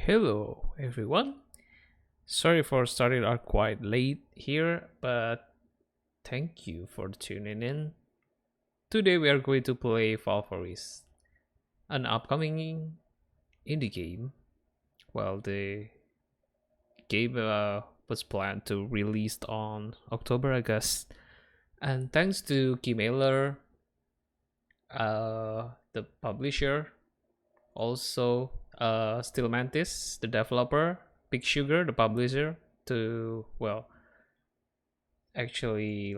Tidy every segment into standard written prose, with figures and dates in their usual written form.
Hello, everyone. Sorry for starting out quite late here, but thank you for tuning in. Today we are going to play Valkyries, an upcoming indie game. Well, the game was planned to release on October, I guess. And thanks to Key Mailer, the publisher, also Stillmantis, the developer, Big Sugar, the publisher, to actually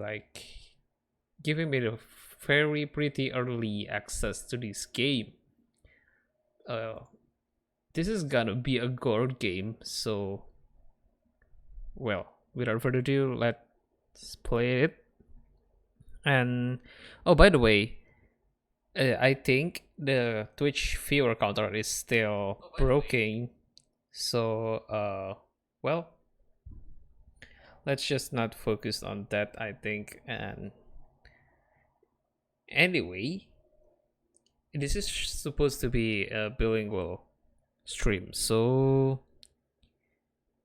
giving me the very pretty early access to this game. Uh, this is gonna be a gore game, so without further ado, let's play it. And oh, by the way, I think the Twitch viewer counter is still broken, so well, let's just not focus on that, I think. And anyway, this is supposed to be a bilingual stream, so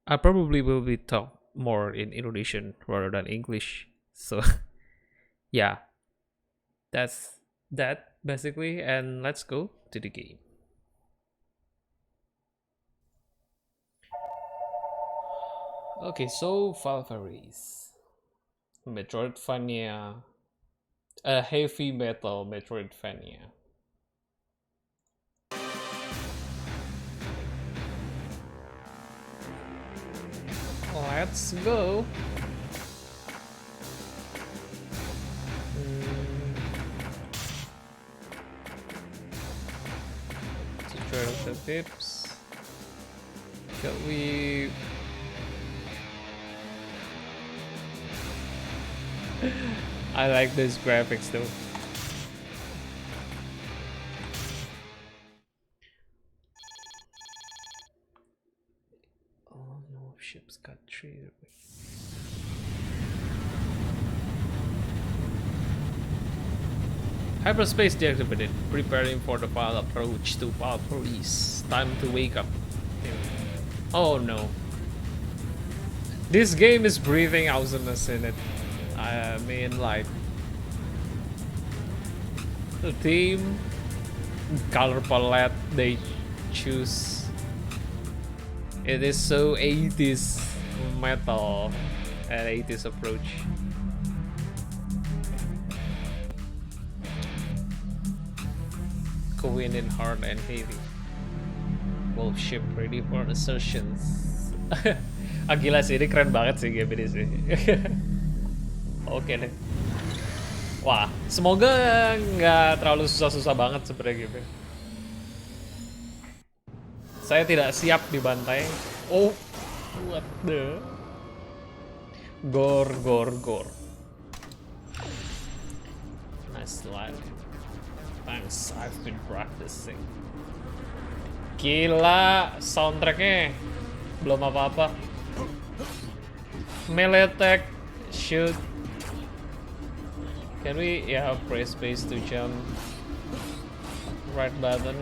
I probably will be talk more in Indonesian rather than English. So yeah, that's that basically, and let's go to the game. Okay, so Valkyries, Metroidvania, a heavy metal Metroidvania. Let's go. Tutorial the tips. Shall we? I like these graphics though. Oh no, ships got treated. Hyperspace deactivated. Preparing for the final approach to Valkyries. Time to wake up. Oh no. This game is breathing awesomeness in it. I mean, like, the theme, color palette they choose, it is so 80s metal and 80s approach. Queen in hard and heavy. Wolf ship ready for assertions. Ah gila sih, ini keren banget sih game ini sih. Oke deh. Wah, semoga nggak terlalu susah-susah banget sebenarnya game. Saya tidak siap dibantai. Oh, what the? Gor, gor, gor. Nice line. Thanks, I've been practicing. Gila, soundtracknya belum apa-apa. Melee attack, shoot. Can we, press space to jump? Right button.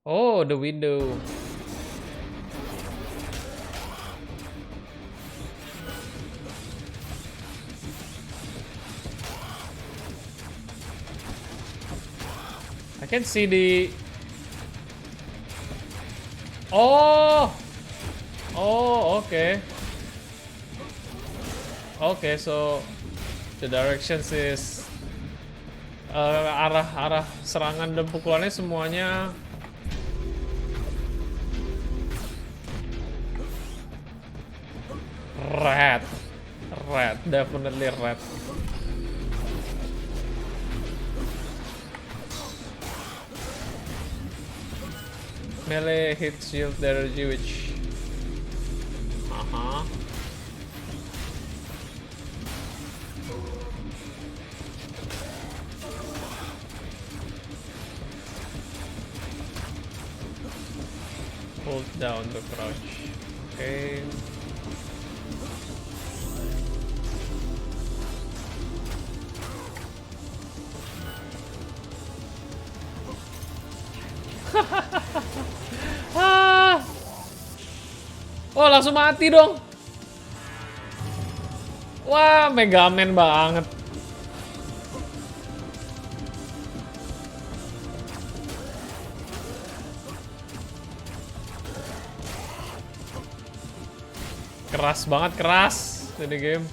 Oh, the window. I can see the... Oh, okay. Okay, so the directions is arah serangan dan pukulannya semuanya red, definitely red. Melee hit shield energy, which hold down the crouch. Okay. Ah. Oh, langsung mati dong. Wah, Megaman banget. Keras banget, keras ini game.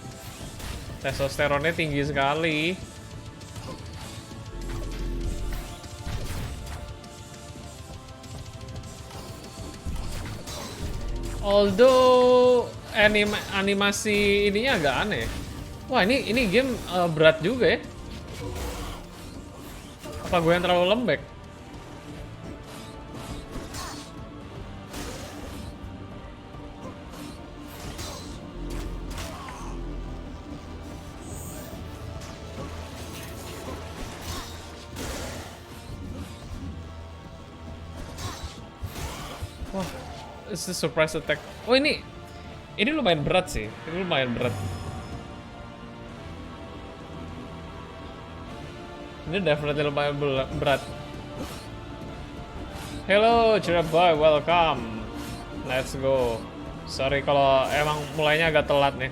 Testosteronnya tinggi sekali. Although animasi ininya agak aneh. Wah, ini game berat juga ya. Apa gue yang terlalu lembek? Wah, it's a surprise attack. Oh, ini lumayan berat sih. Ini lumayan berat. Ini definitely lumayan berat. Hello, Boy, welcome. Let's go. Sorry kalau emang mulainya agak telat nih.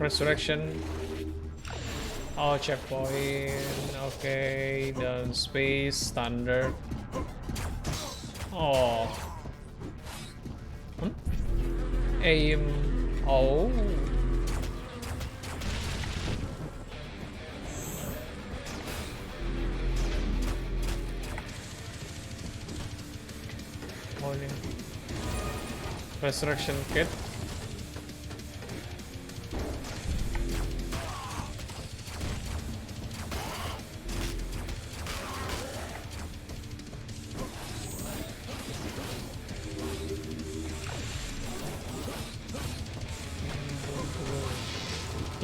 Resurrection. Oh, checkpoint. Okay, dan space standard. Oh. Aim. Oh. Oh, ini. Resurrection kit.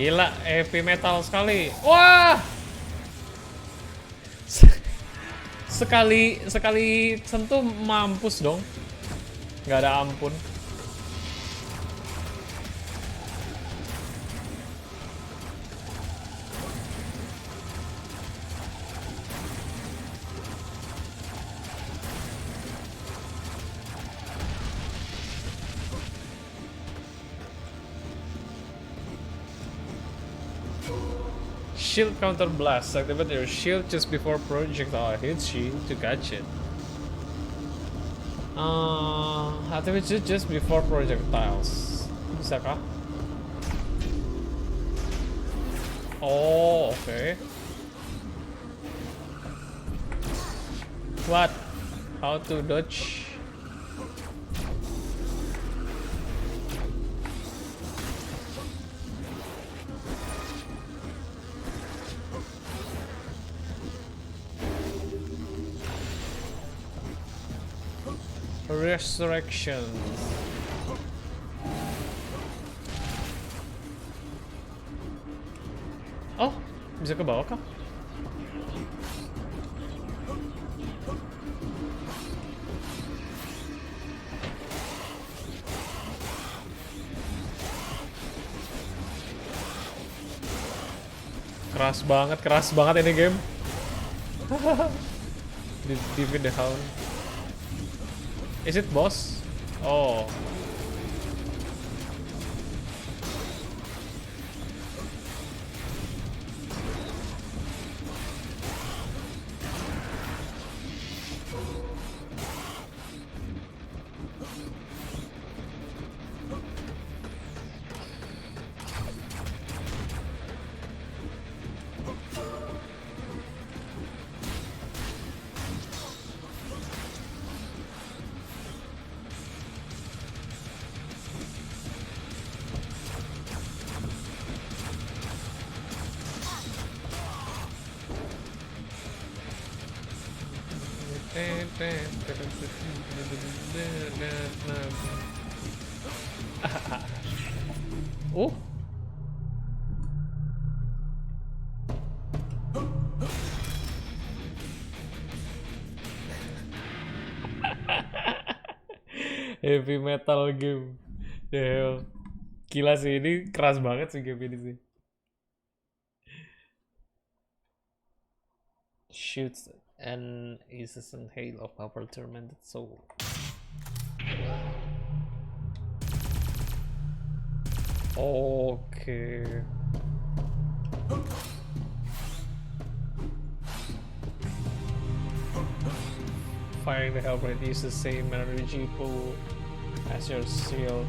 Gila, heavy metal sekali. Wah! Sekali sentuh mampus dong. Nggak ada ampun. Shield counter blast. Activate your shield just before projectile hits you to catch it. Activate it just before projectiles. Bisa kah? Oh, okay. What? How to dodge? Resurrection. Oh, bisa ke bawah kah? Keras banget ini game. Defeat the Hound. Is it boss? Oh. Oh. Heavy metal game. The hell. Gila sih, ini keras banget sih game ini sih. Shoots and incessant hail of our tormented soul. Okay. Firing the Hellblade uses the same energy pool as your shield.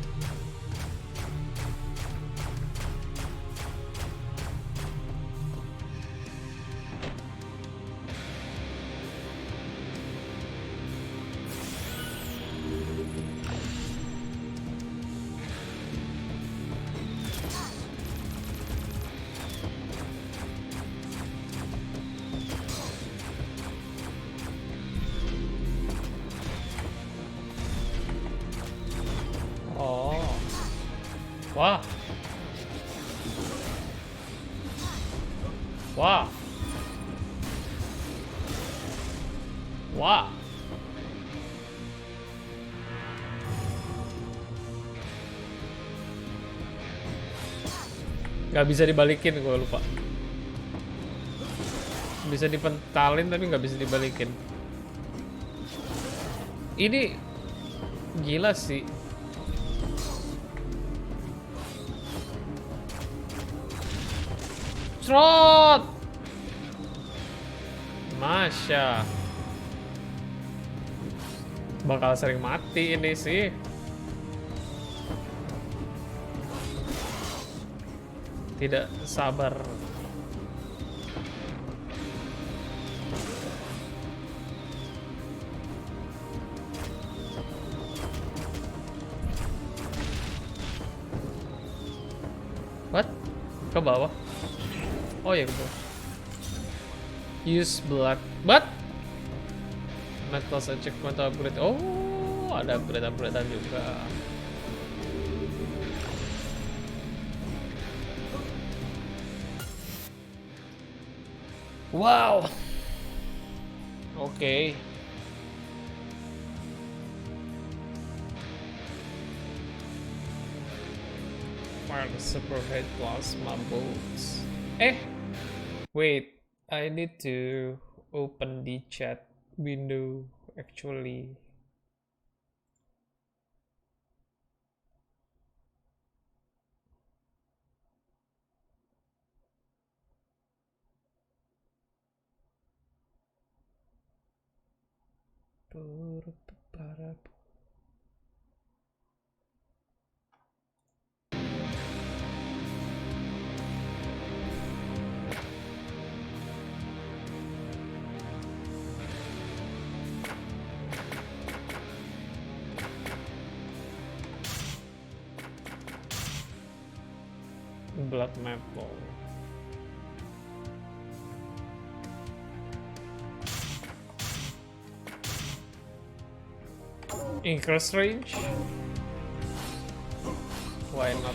Wah. Wah. Wah. Gak bisa dibalikin, gue lupa. Bisa dipentalin tapi nggak bisa dibalikin. Ini gila sih. Trot. Masya. Bakal sering mati ini sih. Tidak sabar. What? Ke bawah? Oh ya, ke bawah. Use blood. What? Metals achievement upgrade. Oh, ada upgrade-upgradean juga. Wow. Oke. Fire superhead plasma bolts. Wait. I need to open the chat window actually. Blood maple. Increase range? Why not?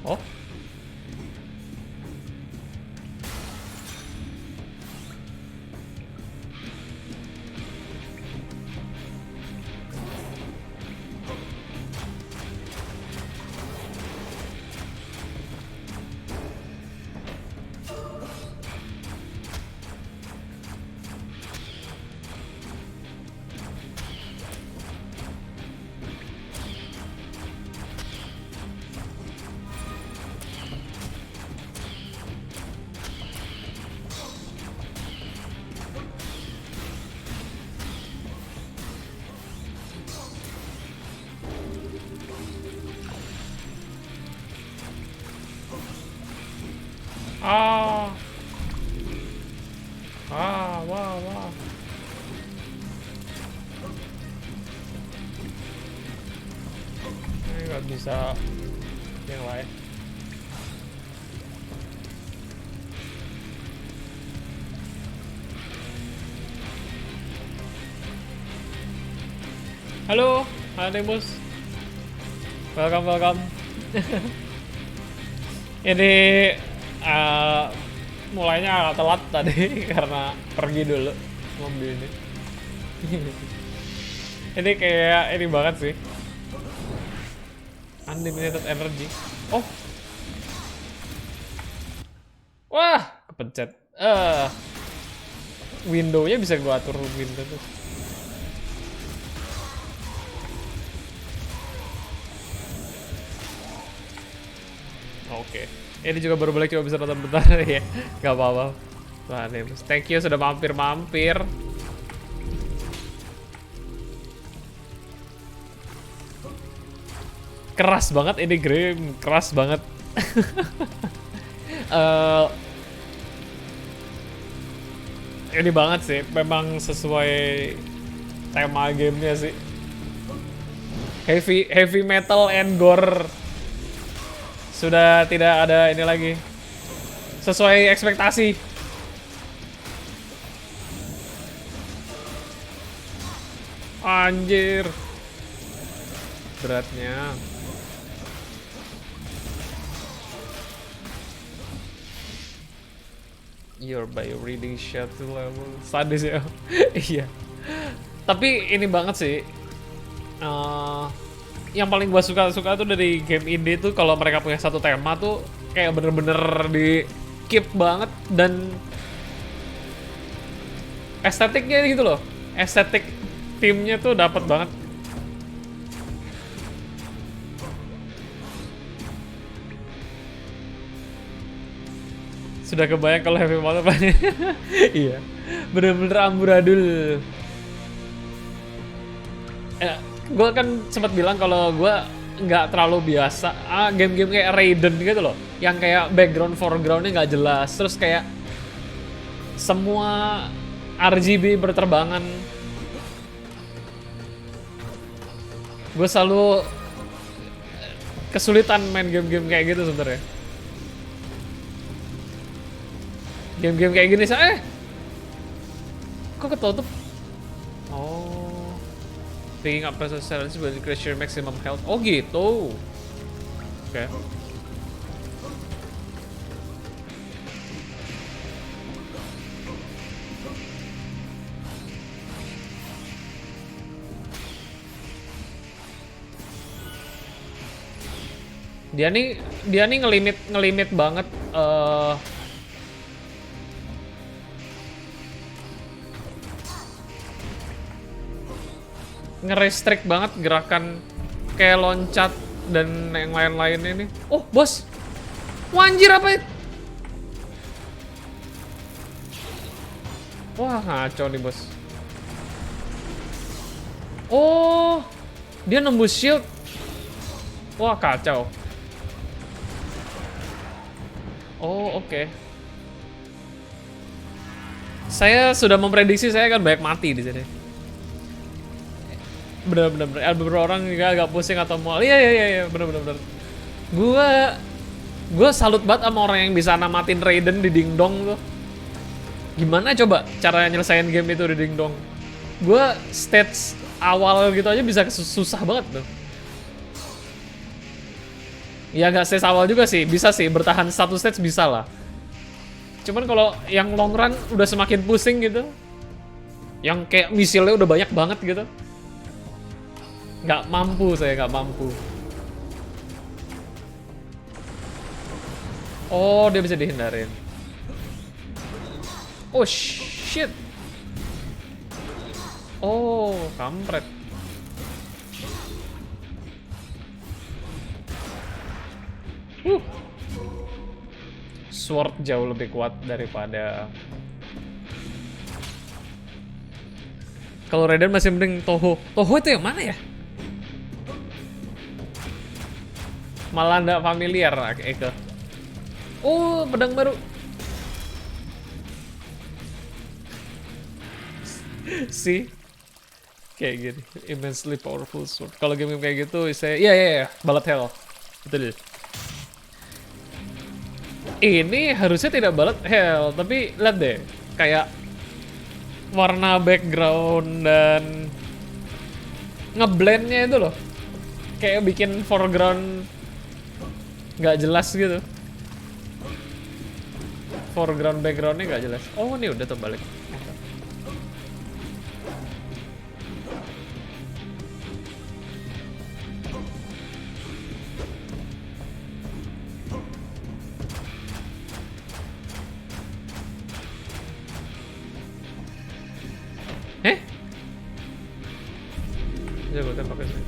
Oh. Ah. Wah, wah. Ini nggak bisa yang lain. Halo, Demus. Welcome. Ini mulainya agak telat tadi karena pergi dulu mobil ini. Ini kayak ini banget sih. Unlimited energy. Oh. Wah, kepencet. Window-nya bisa gua atur window tuh. Oke. Ini juga baru balik cuma bisa nonton bentar ya. Gak apa-apa. Wah, thank you sudah mampir-mampir. Keras banget ini game, keras banget. Ini banget sih, memang sesuai tema gamenya sih. Heavy metal and gore. Sudah tidak ada ini lagi. Sesuai ekspektasi. Anjir. Beratnya. You're by reading shuttle level. Sadis ya. Iya. Tapi ini banget sih. Yang paling gua suka tuh dari game indie tuh kalau mereka punya satu tema tuh kayak bener-bener di keep banget dan estetiknya gitu loh. Estetik timnya tuh dapat banget. Sudah kebayang kalau heavy metal apa? Iya. Bener-bener amburadul. Gue kan sempat bilang kalau gue nggak terlalu biasa game-game kayak Raiden gitu loh, yang kayak background foregroundnya nggak jelas, terus kayak semua RGB berterbangan. Gue selalu kesulitan main game-game kayak gitu sebenarnya. Game-game kayak gini kok ketutup? Oh. Picking up personal silence will increase your maximum health. Oh gitu. Oke. Dia nih ngelimit banget nge-restrict banget gerakan kayak loncat dan yang lain-lain ini. Oh, bos. Wah, anjir apa itu? Wah, ngaco nih, bos. Oh, dia nembus shield. Wah, kacau. Oh, oke. Saya sudah memprediksi saya akan banyak mati di sini. Bener. Beberapa orang juga agak pusing atau mual. Iya, bener. Gue salut banget sama orang yang bisa namatin Raiden di Dingdong tuh. Gimana coba cara nyelesain game itu di Dingdong? Gue stage awal gitu aja bisa susah banget tuh. Ya gak stage awal juga sih, bisa sih bertahan satu stage bisa lah. Cuman kalau yang long run udah semakin pusing gitu. Yang kayak misilnya udah banyak banget gitu. Nggak mampu, saya nggak mampu. Oh, dia bisa dihindarin. Oh, shit. Oh, kampret. Sword jauh lebih kuat daripada... Kalau Raiden masih mending Toho. Toho itu yang mana ya? Malah nggak familiar, Eke. Oh, pedang baru. sih kayak gini, immensely powerful sword. Kalau game kayak gitu, saya iya, Bullet Hell, betul. Ini harusnya tidak Bullet Hell, tapi lihat deh, kayak warna background dan ngeblendnya itu loh, kayak bikin foreground nggak jelas gitu. Foreground backgroundnya nggak jelas. Oh ini udah terbalik. Ya gue tembak ke sini.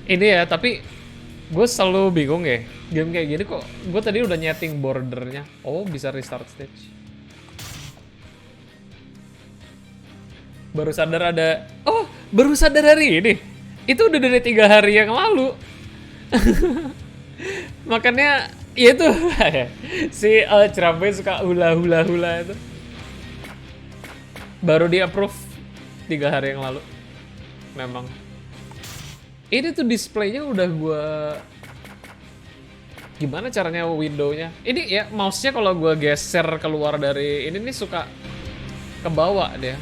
Ini ya, tapi gue selalu bingung ya. Game kayak gini kok, gue tadi udah nyeting bordernya. Oh, bisa restart stage. Baru sadar ada, oh, baru sadar hari ini. Itu udah dari 3 hari yang lalu. Makanya, ya itu, si Cerabe suka hula itu. Baru di approve 3 hari yang lalu. Memang. Ini tuh displaynya udah gue, gimana caranya windownya? Ini ya mouse-nya kalau gue geser keluar dari ini nih suka ke bawah dia.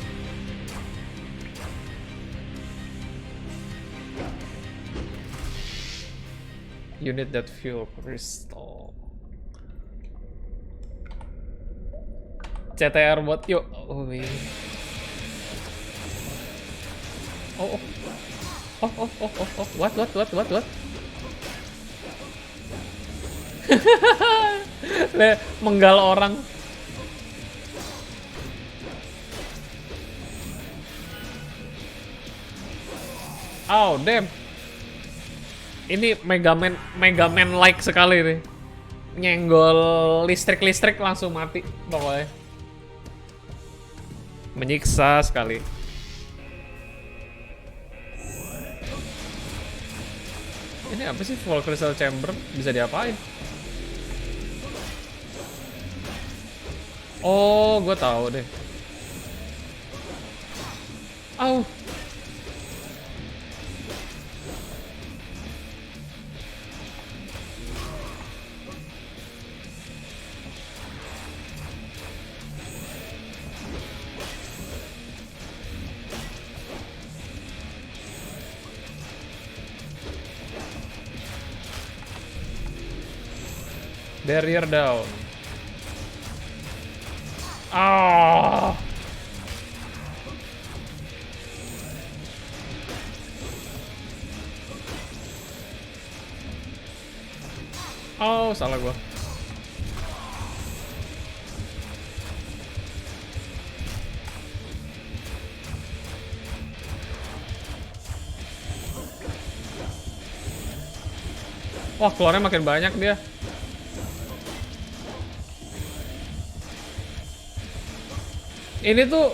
Unit that fuel crystal. CTR buat yuk. Oh ini. Oh. What? Menggal orang. Oh, damn. Ini Mega Man like sekali nih. Nyenggol listrik langsung mati pokoknya. Menyiksa sekali. Ini apa sih Full Crystal Chamber? Bisa diapain? Oh, gue tahu deh. Au. Barrier down. Ah. Oh, salah gua. Wah, keluarnya makin banyak dia. Ini tuh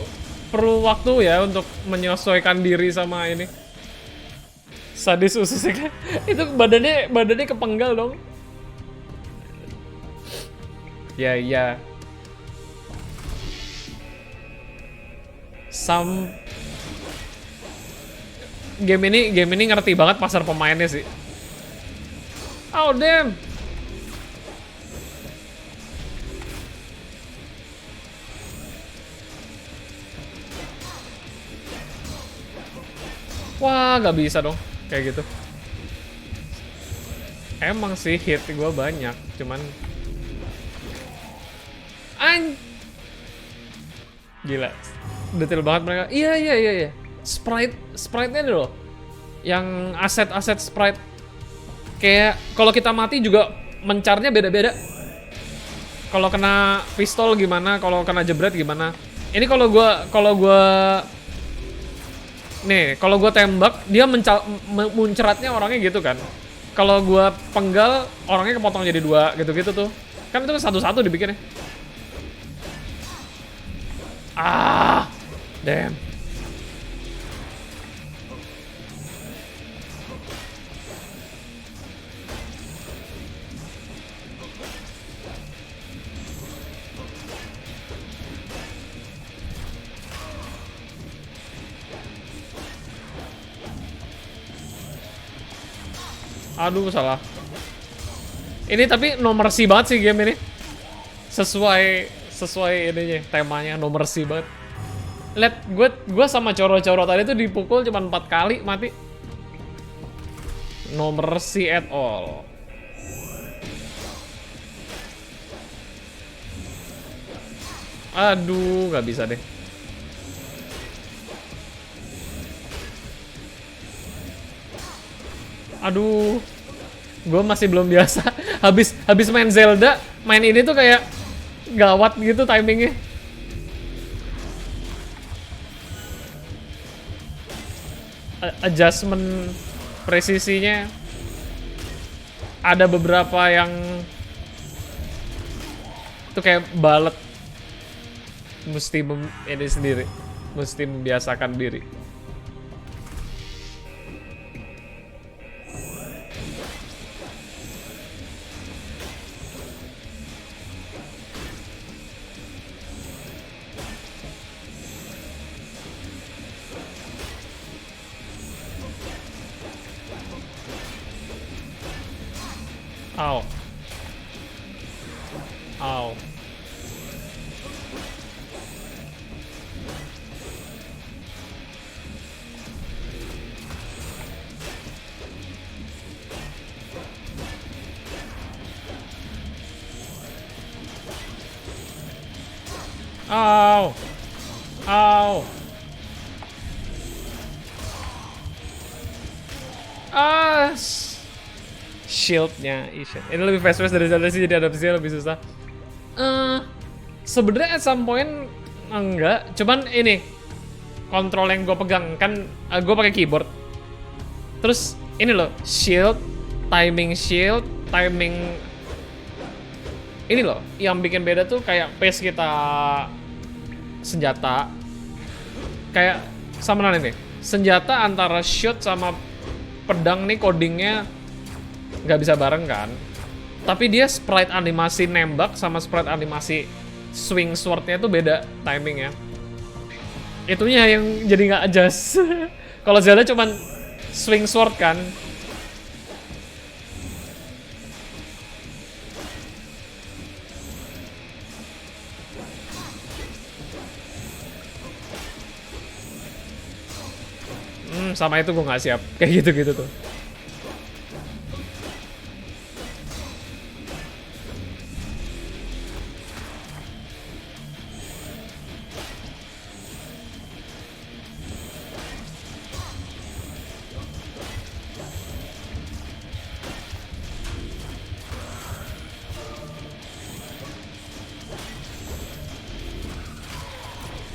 perlu waktu ya untuk menyesuaikan diri sama ini. Sadis ususnya kan. Itu badannya kepenggal dong. Ya. Game ini ngerti banget pasar pemainnya sih. Oh damn. Wah, nggak bisa dong kayak gitu. Emang sih hit gue banyak, cuman gila, detail banget mereka. Iya. Sprite-nya loh, yang aset sprite. Kayak kalau kita mati juga mencarnya beda-beda. Kalau kena pistol gimana, kalau kena jebret gimana. Ini kalau gue tembak, dia muncratnya orangnya gitu kan. Kalau gue penggal, orangnya kepotong jadi 2 gitu-gitu tuh. Kan itu satu-satu dibikinnya. Ah, damn. Aduh, salah. Ini tapi no mercy banget sih game ini. Sesuai ininya, temanya no mercy banget. Lihat, gue sama coro-coro tadi tuh dipukul cuma 4 kali mati. No mercy at all. Aduh, nggak bisa deh. Aduh, gue masih belum biasa. Habis main Zelda, main ini tuh kayak gawat gitu timingnya. Adjustment presisinya ada beberapa yang itu kayak balet, mesti ini sendiri, mesti membiasakan diri. Ow. Ow. Ow. Ow. Ah. Shieldnya Isha. Ini lebih fast dari Zelda sih, jadi adaptasinya lebih susah. Sebenarnya at some point enggak, cuman ini kontrol yang gue pegang kan gue pakai keyboard. Terus ini loh, shield, timing, ini loh yang bikin beda tuh kayak pace kita senjata. Kayak sama nih, senjata antara shoot sama pedang nih codingnya nggak bisa bareng kan, tapi dia sprite animasi nembak sama sprite animasi swing swordnya itu beda timingnya. Itunya yang jadi nggak adjust. Kalau Zelda cuman swing sword kan. Sama itu gue nggak siap kayak gitu tuh.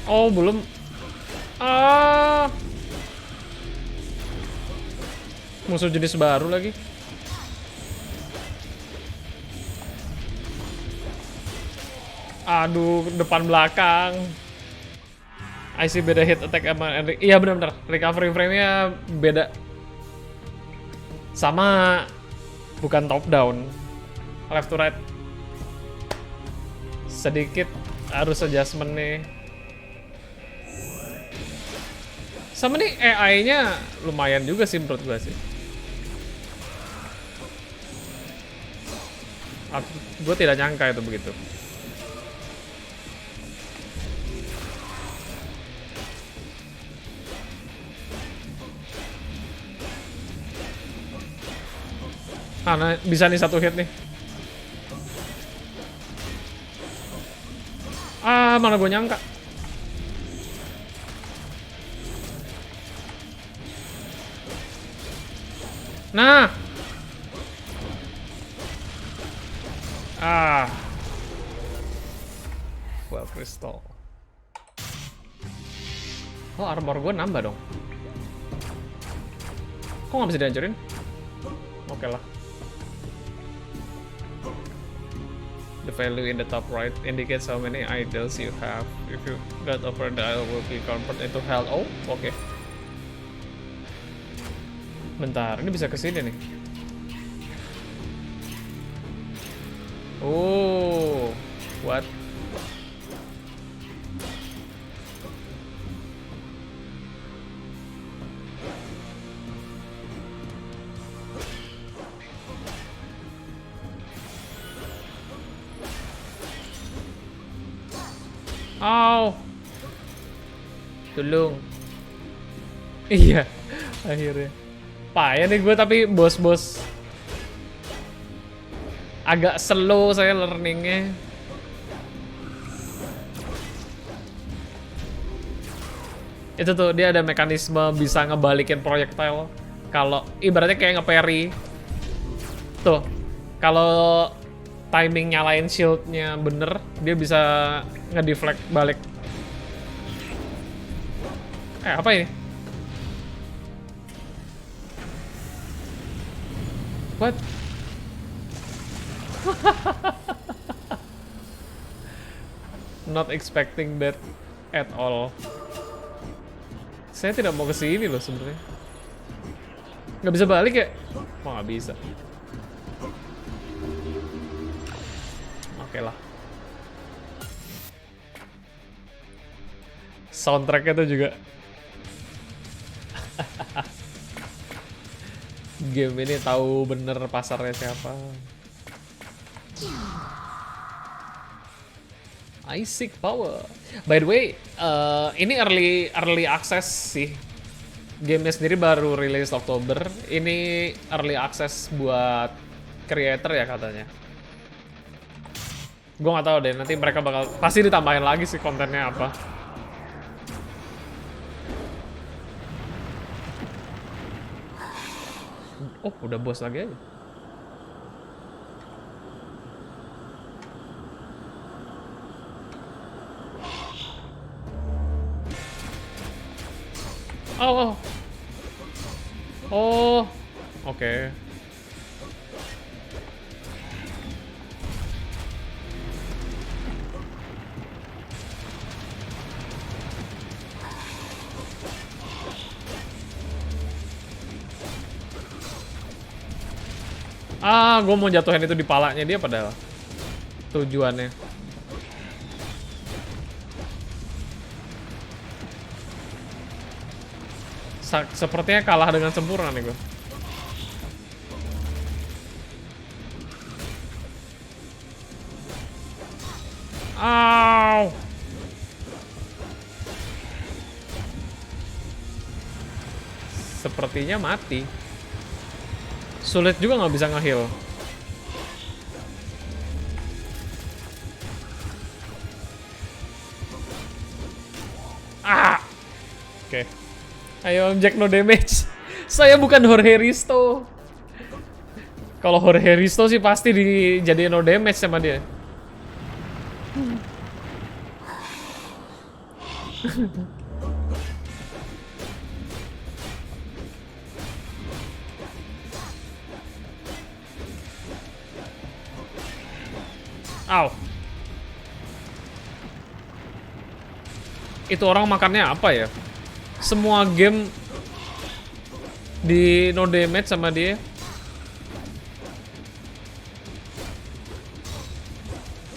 Oh, belum. Musuh jenis baru lagi. Aduh, depan belakang. I see beda hit attack sama iya benar-benar. Recovery frame-nya beda. Sama bukan top down. Left to right. Sedikit harus adjustment nih. Sama nih AI-nya lumayan juga sih menurut gue sih. Gue tidak nyangka itu begitu. Nah, bisa nih satu hit nih. Mana gue nyangka. Nah. Well, crystal. Oh, armor gue nambah dong. Kok nggak bisa dihancurin? Oke lah. The value in the top right indicates how many idols you have. If you got over the idol will be converted into health. Oh, oke. Bentar, ini bisa kesini nih. Oh, what? Au. Tolong. Iya, akhirnya. Payah nih gue tapi bos-bos. Agak slow saya learningnya. Itu tuh dia ada mekanisme bisa ngebalikin proyektil. Kalau ibaratnya kayak nge-parry. Tuh, kalau timing nyalain shieldnya bener, dia bisa ngedeflect balik. Apa ini? What? Not expecting that at all. Saya tidak mau ke sini loh sebenarnya. Nggak bisa balik ya? Oh, nggak bisa. Oke lah. Soundtracknya tuh juga. Game ini tahu bener pasarnya siapa. I seek power. By the way, ini early access sih. Gamenya sendiri baru rilis Oktober. Ini early access buat creator ya katanya. Gue nggak tahu deh. Nanti mereka bakal pasti ditambahin lagi sih kontennya apa. Oh, udah bos lagi aja. Oh. Oh. Oke. Gue mau jatuhin itu di palanya dia padahal. Tujuannya. Sepertinya kalah dengan sempurna nih gue. Ow. Sepertinya mati. Sulit juga nggak bisa nge-heal. Oke. Ayo Jack no damage. Saya bukan Jorge Risto. Kalau Jorge Risto sih pasti dijadiin no damage sama dia. Aw. Itu orang makannya apa ya? Semua game di no damage sama dia.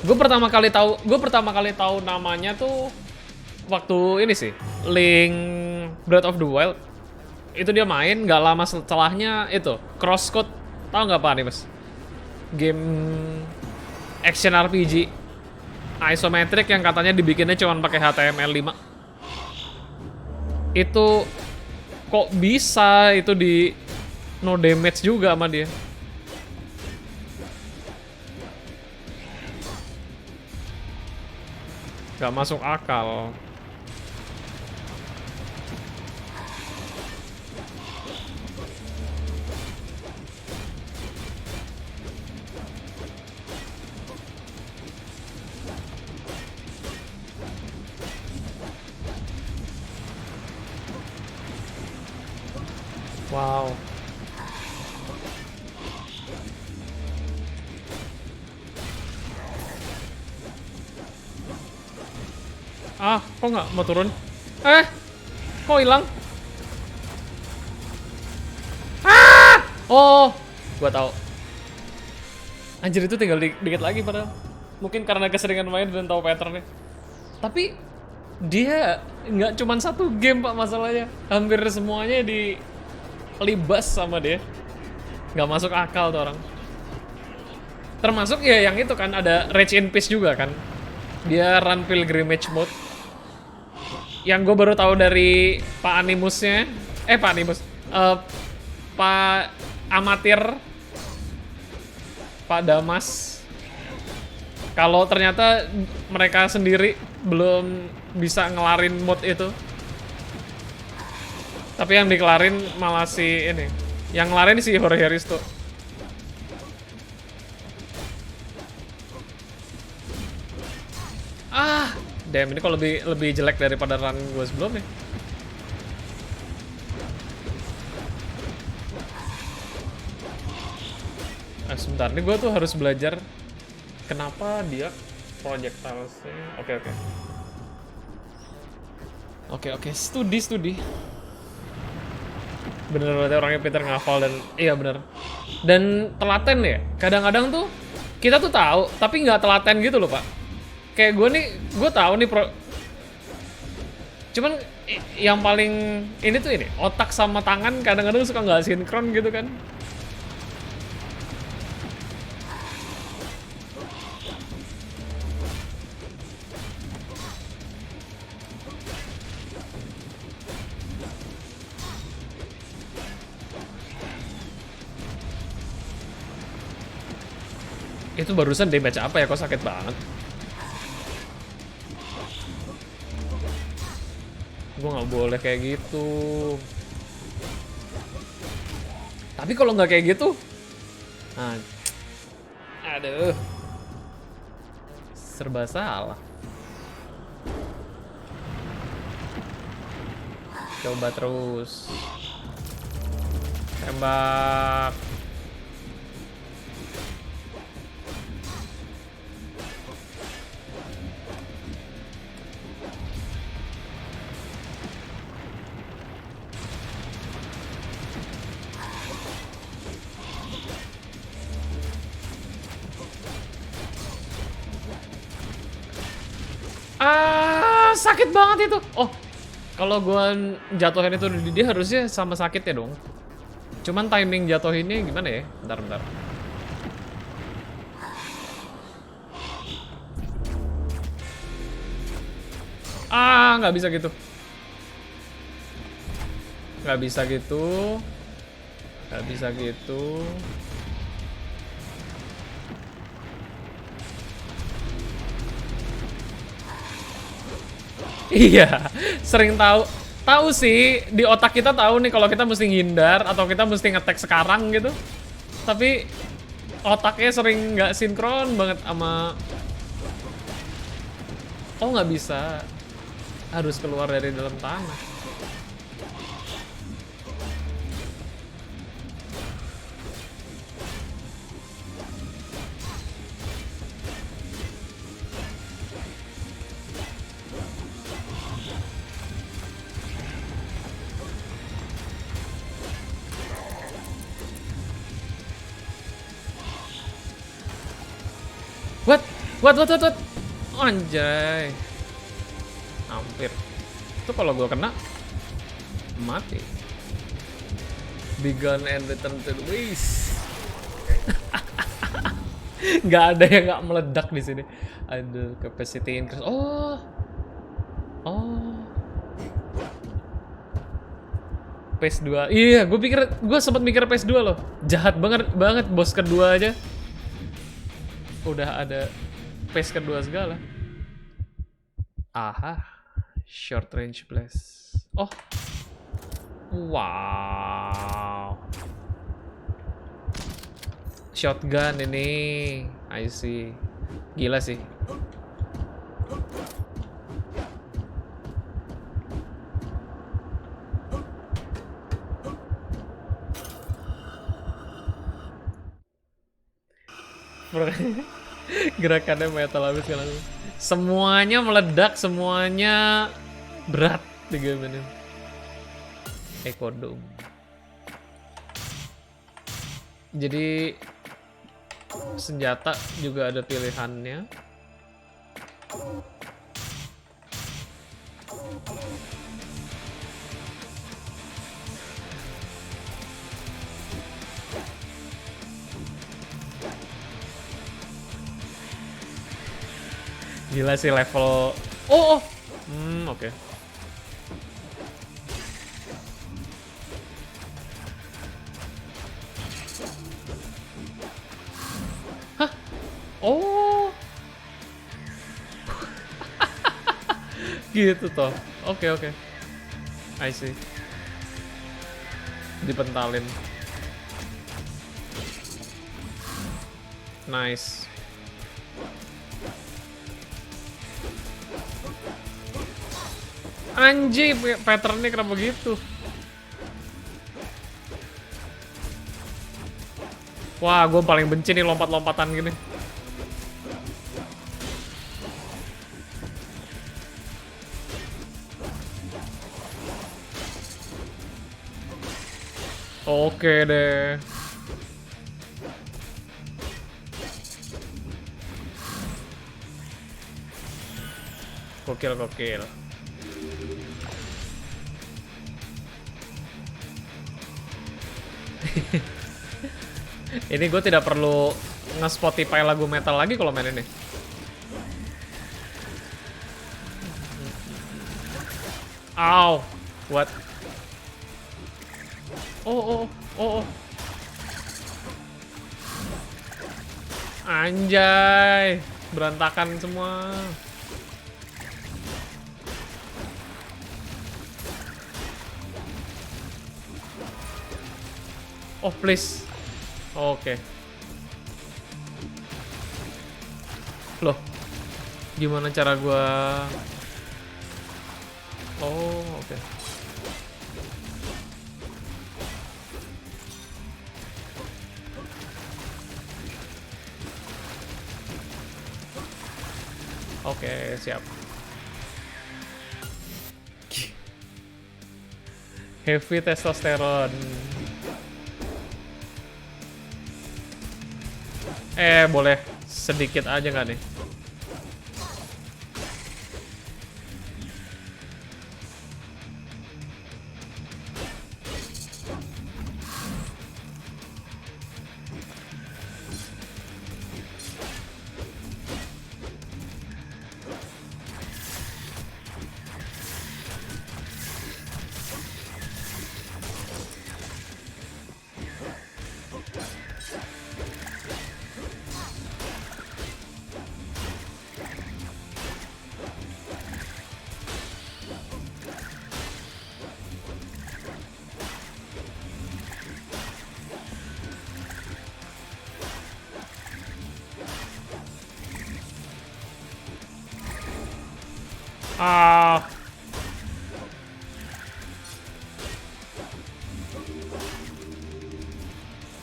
Gue pertama kali tahu namanya tuh waktu ini sih, Link Breath of the Wild. Itu dia main, nggak lama setelahnya itu Crosscode. Tahu nggak Pak nih Mas? Game action RPG isometric yang katanya dibikinnya cuma pakai HTML5. Itu kok bisa itu di no damage juga sama dia. Gak masuk akal. Wow. Kok nggak mau turun? Kok hilang? Oh, gua tahu. Anjir itu tinggal dikit lagi padahal. Mungkin karena keseringan main dan tahu patternnya. Tapi dia nggak cuma satu game Pak masalahnya. Hampir semuanya dilibas sama dia. Nggak masuk akal tuh orang. Termasuk ya yang itu kan ada Rage in Peace juga kan. Dia run pilgrimage mode. Yang gue baru tahu dari Pak Animusnya. Pak Animus. Pak Amatir. Pak Damas. Kalau ternyata mereka sendiri belum bisa ngelarin mode itu. Tapi yang dikelarin malah si ini. Yang ngelarin si Jorge Risto. Damn, ini kok lebih jelek daripada run gue sebelumnya. Sebentar, ini gue tuh harus belajar kenapa dia projectilesnya. Oke, studi. Bener berarti orangnya Peter ngafal dan iya bener. Dan telaten ya. Kadang-kadang tuh kita tuh tahu, tapi nggak telaten gitu loh Pak. Kayak gue tahu nih cuman yang paling ini tuh ini otak sama tangan kadang-kadang suka nggak sinkron gitu kan. Itu barusan damage apa ya, kok sakit banget. Gue nggak boleh kayak gitu. Tapi kalau nggak kayak gitu, aduh, serba salah. Coba terus. Tembak. Sakit banget itu. Oh, kalau gua jatuhin itu dia harusnya sama sakitnya dong. Cuman timing jatuhinnya gimana ya? Bentar. Nggak bisa gitu. Nggak bisa gitu. Iya, sering tahu sih di otak kita tahu nih kalau kita mesti ngindar atau kita mesti ngetek sekarang gitu. Tapi otaknya sering nggak sinkron banget sama. Oh, nggak bisa, harus keluar dari dalam tanah. What? Anjay. Hampir. Itu kalau gue kena mati. Begun and return to the waste. Nggak ada yang nggak meledak di sini. Aduh, capacity increase. Oh. PS 2. Iya, gue sempat mikir PS 2 loh. Jahat banget bos kedua aja. Udah ada PS kedua segala. Aha, short range blast. Oh, wow. Shotgun ini, I see. Gila sih. Gerakannya metal habis kan. Semuanya meledak, semuanya berat di game ini. Ekodom. Jadi senjata juga ada pilihannya. Gila sih level. Oh. Oke. Hah? Oh. Gitu toh. Oke. I see. Dipentalin. Nice. Anjir, patternnya kenapa gitu? Wah, gue paling benci nih lompat-lompatan gini. Oke deh. Gokil. Ini gue tidak perlu nge-Spotify lagu metal lagi kalau main ini. Ow, what? Oh. Anjay, berantakan semua. Oh, please. Oke. Loh, gimana cara gua? Oh, oke. Oke, siap. Heavy testosteron. Boleh sedikit aja nggak nih? Ah.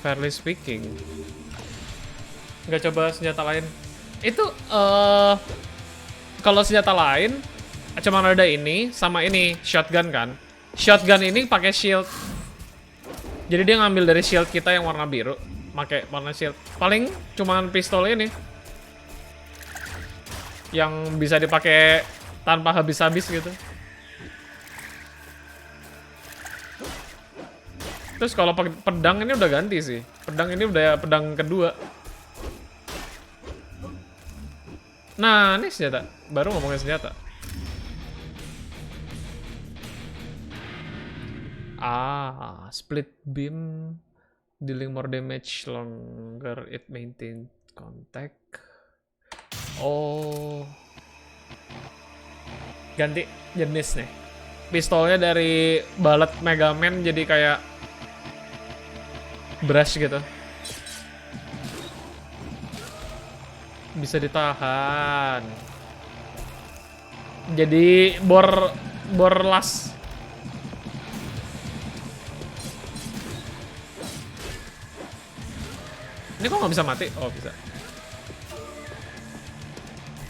Fairly speaking. Nggak coba senjata lain. Itu kalau senjata lain cuma ada ini sama ini shotgun kan. Shotgun ini pakai shield. Jadi dia ngambil dari shield kita yang warna biru, pakai warna shield. Paling cuman pistol ini yang bisa dipakai tanpa habis-habis gitu. Terus kalau pedang ini udah ganti sih. Pedang ini udah pedang kedua. Nah, ini senjata. Baru ngomongin senjata. Split beam. Dealing more damage longer it maintain contact. Oh. Ganti jenis nih. Pistolnya dari balet Mega Man jadi kayak brush gitu. Bisa ditahan. Jadi bor las. Ini kok nggak bisa mati? Oh, bisa.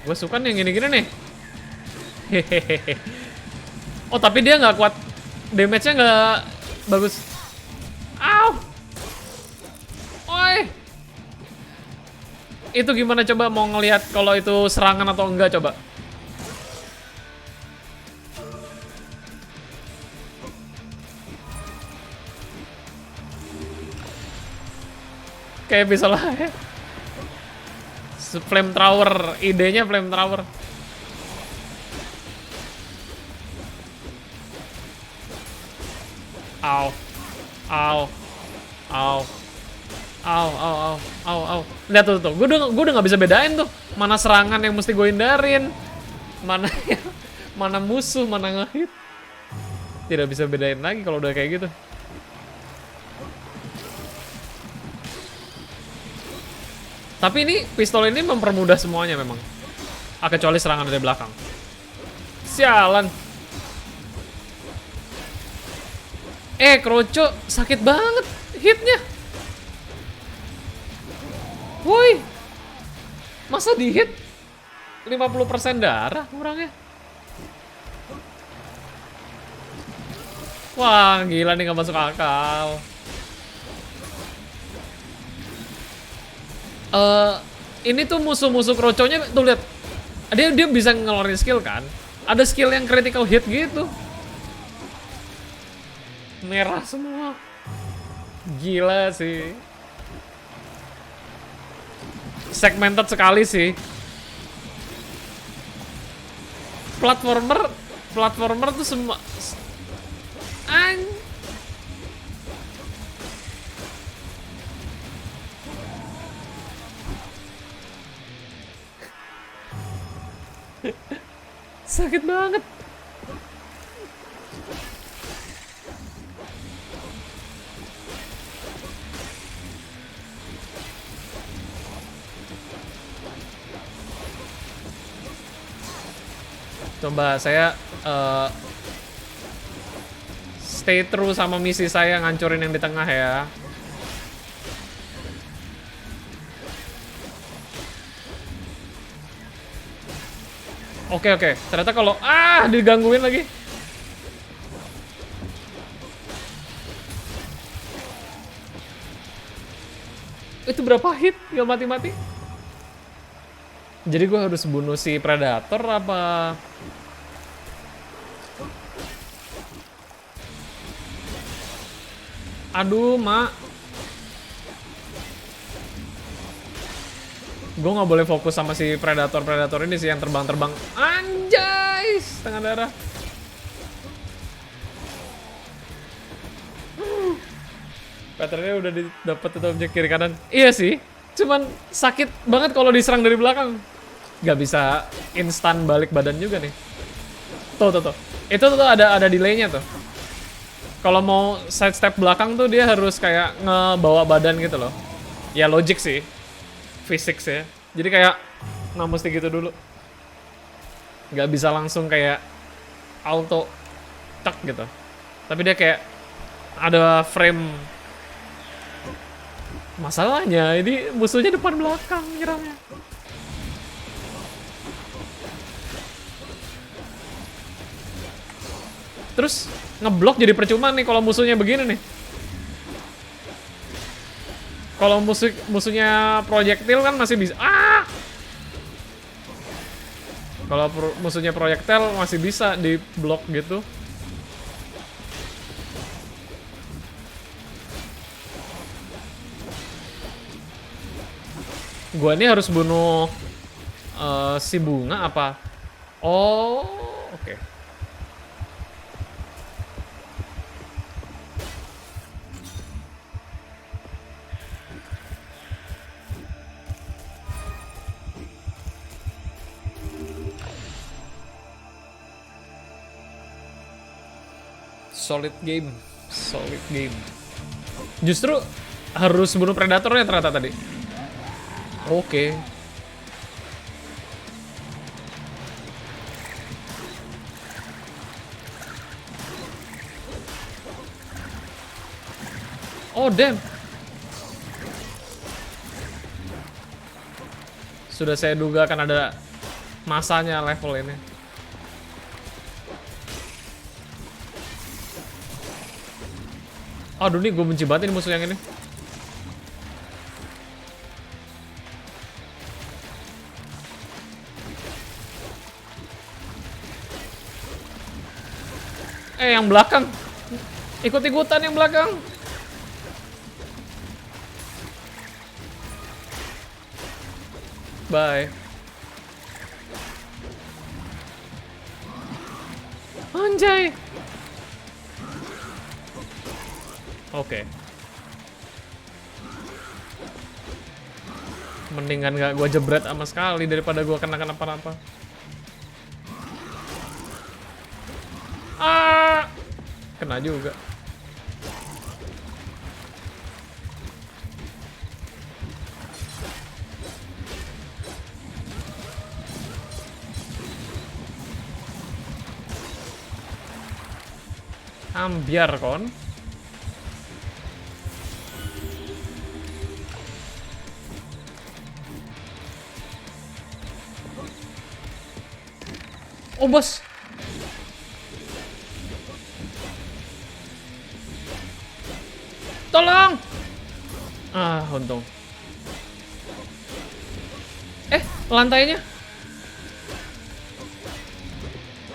Gue suka nih yang gini-gini nih. Hehehe. Oh, tapi dia nggak kuat. Damage-nya nggak bagus. Au! Oi! Itu gimana coba mau ngelihat kalau itu serangan atau enggak coba? Kayak bisa lah ya. Flamethrower, idenya flamethrower. Au. Au. Au. Au, au, au, au, au. Lihat tuh. Gue udah nggak bisa bedain tuh. Mana serangan yang mesti gue hindarin. Mana mana musuh, mana ngehit. Tidak bisa bedain lagi kalau udah kayak gitu. Tapi ini pistol ini mempermudah semuanya memang. Kecuali serangan dari belakang. Sialan. Kroco sakit banget hitnya. Woi. Masa di hit 50% darah kurangnya. Wah, gila nih gak masuk akal. Ini tuh musuh-musuh kroconya tuh lihat. Dia bisa ngeluarin skill kan? Ada skill yang critical hit gitu. Merah semua. Gila sih. Segmented sekali sih. Platformer tuh semua sakit banget. Coba saya stay true sama misi saya ngancurin yang di tengah ya. Oke. Ternyata kalau digangguin lagi. Itu berapa hit? Gak mati-mati. Jadi gue harus bunuh si predator apa? Aduh, Mak. Gue nggak boleh fokus sama si predator ini sih yang terbang-terbang. Anjay, setengah darah. Patternnya udah dapet itu objek kiri kanan. Iya sih, cuman sakit banget kalau diserang dari belakang. Gak bisa instan balik badan juga nih. Tuh. Itu tuh ada delaynya tuh. Kalau mau sidestep belakang tuh dia harus kayak ngebawa badan gitu loh. Ya logik sih. Physics ya. Jadi kayak mesti gitu dulu. Gak bisa langsung kayak auto tek gitu. Tapi dia kayak ada frame. Masalahnya ini musuhnya depan belakang nyerangnya. Terus ngeblok jadi percuma nih kalau musuhnya begini nih. Kalau musuhnya projectile kan masih bisa. Kalau musuhnya projectile masih bisa di blok gitu. Gua ini harus bunuh si bunga apa? Oh, oke. Solid game. Justru harus bunuh predatornya ternyata tadi. Oke. Oh damn. Sudah saya duga akan ada masanya level ini. Aduh nih gue benci banget ini musuh yang ini. Yang belakang. Ikut-ikutan yang belakang. Bye. Anjay. Oke. Mendingan gak gue jebret sama sekali daripada gue kena kenapa-napa. Ah, kena juga. Ambiar kon. Oh bos. Tolong. Ah, untung. Lantainya.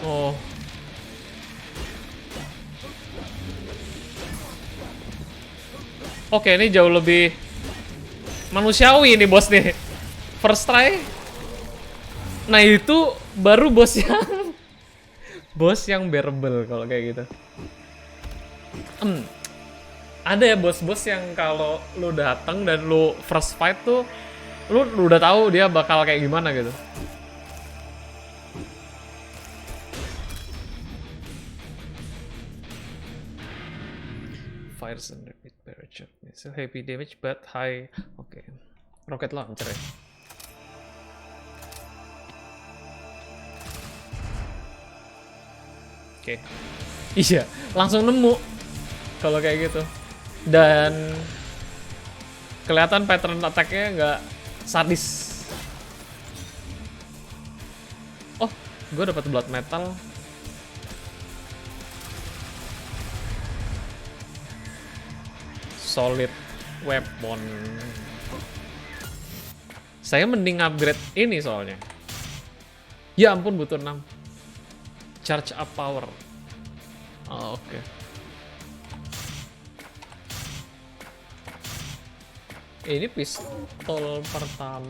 Oh. Oke, ini jauh lebih manusiawi nih bos nih. First try. Nah itu baru bos yang bos yang bearable kalau kayak gitu. Ada ya bos-bos yang kalau lu datang dan lu first fight tuh lu udah tahu dia bakal kayak gimana gitu. Fires and repeat barrage. So heavy damage but high. Oke. Rocket launcher ya. Oke. Iya, langsung nemu kalau kayak gitu. Dan kelihatan pattern attack-nya nggak sadis. Oh, gue dapat blood metal. Solid weapon. Saya mending upgrade ini soalnya. Ya ampun, butuh 6. Charge up power. Oh, oke. Ini pistol pertama.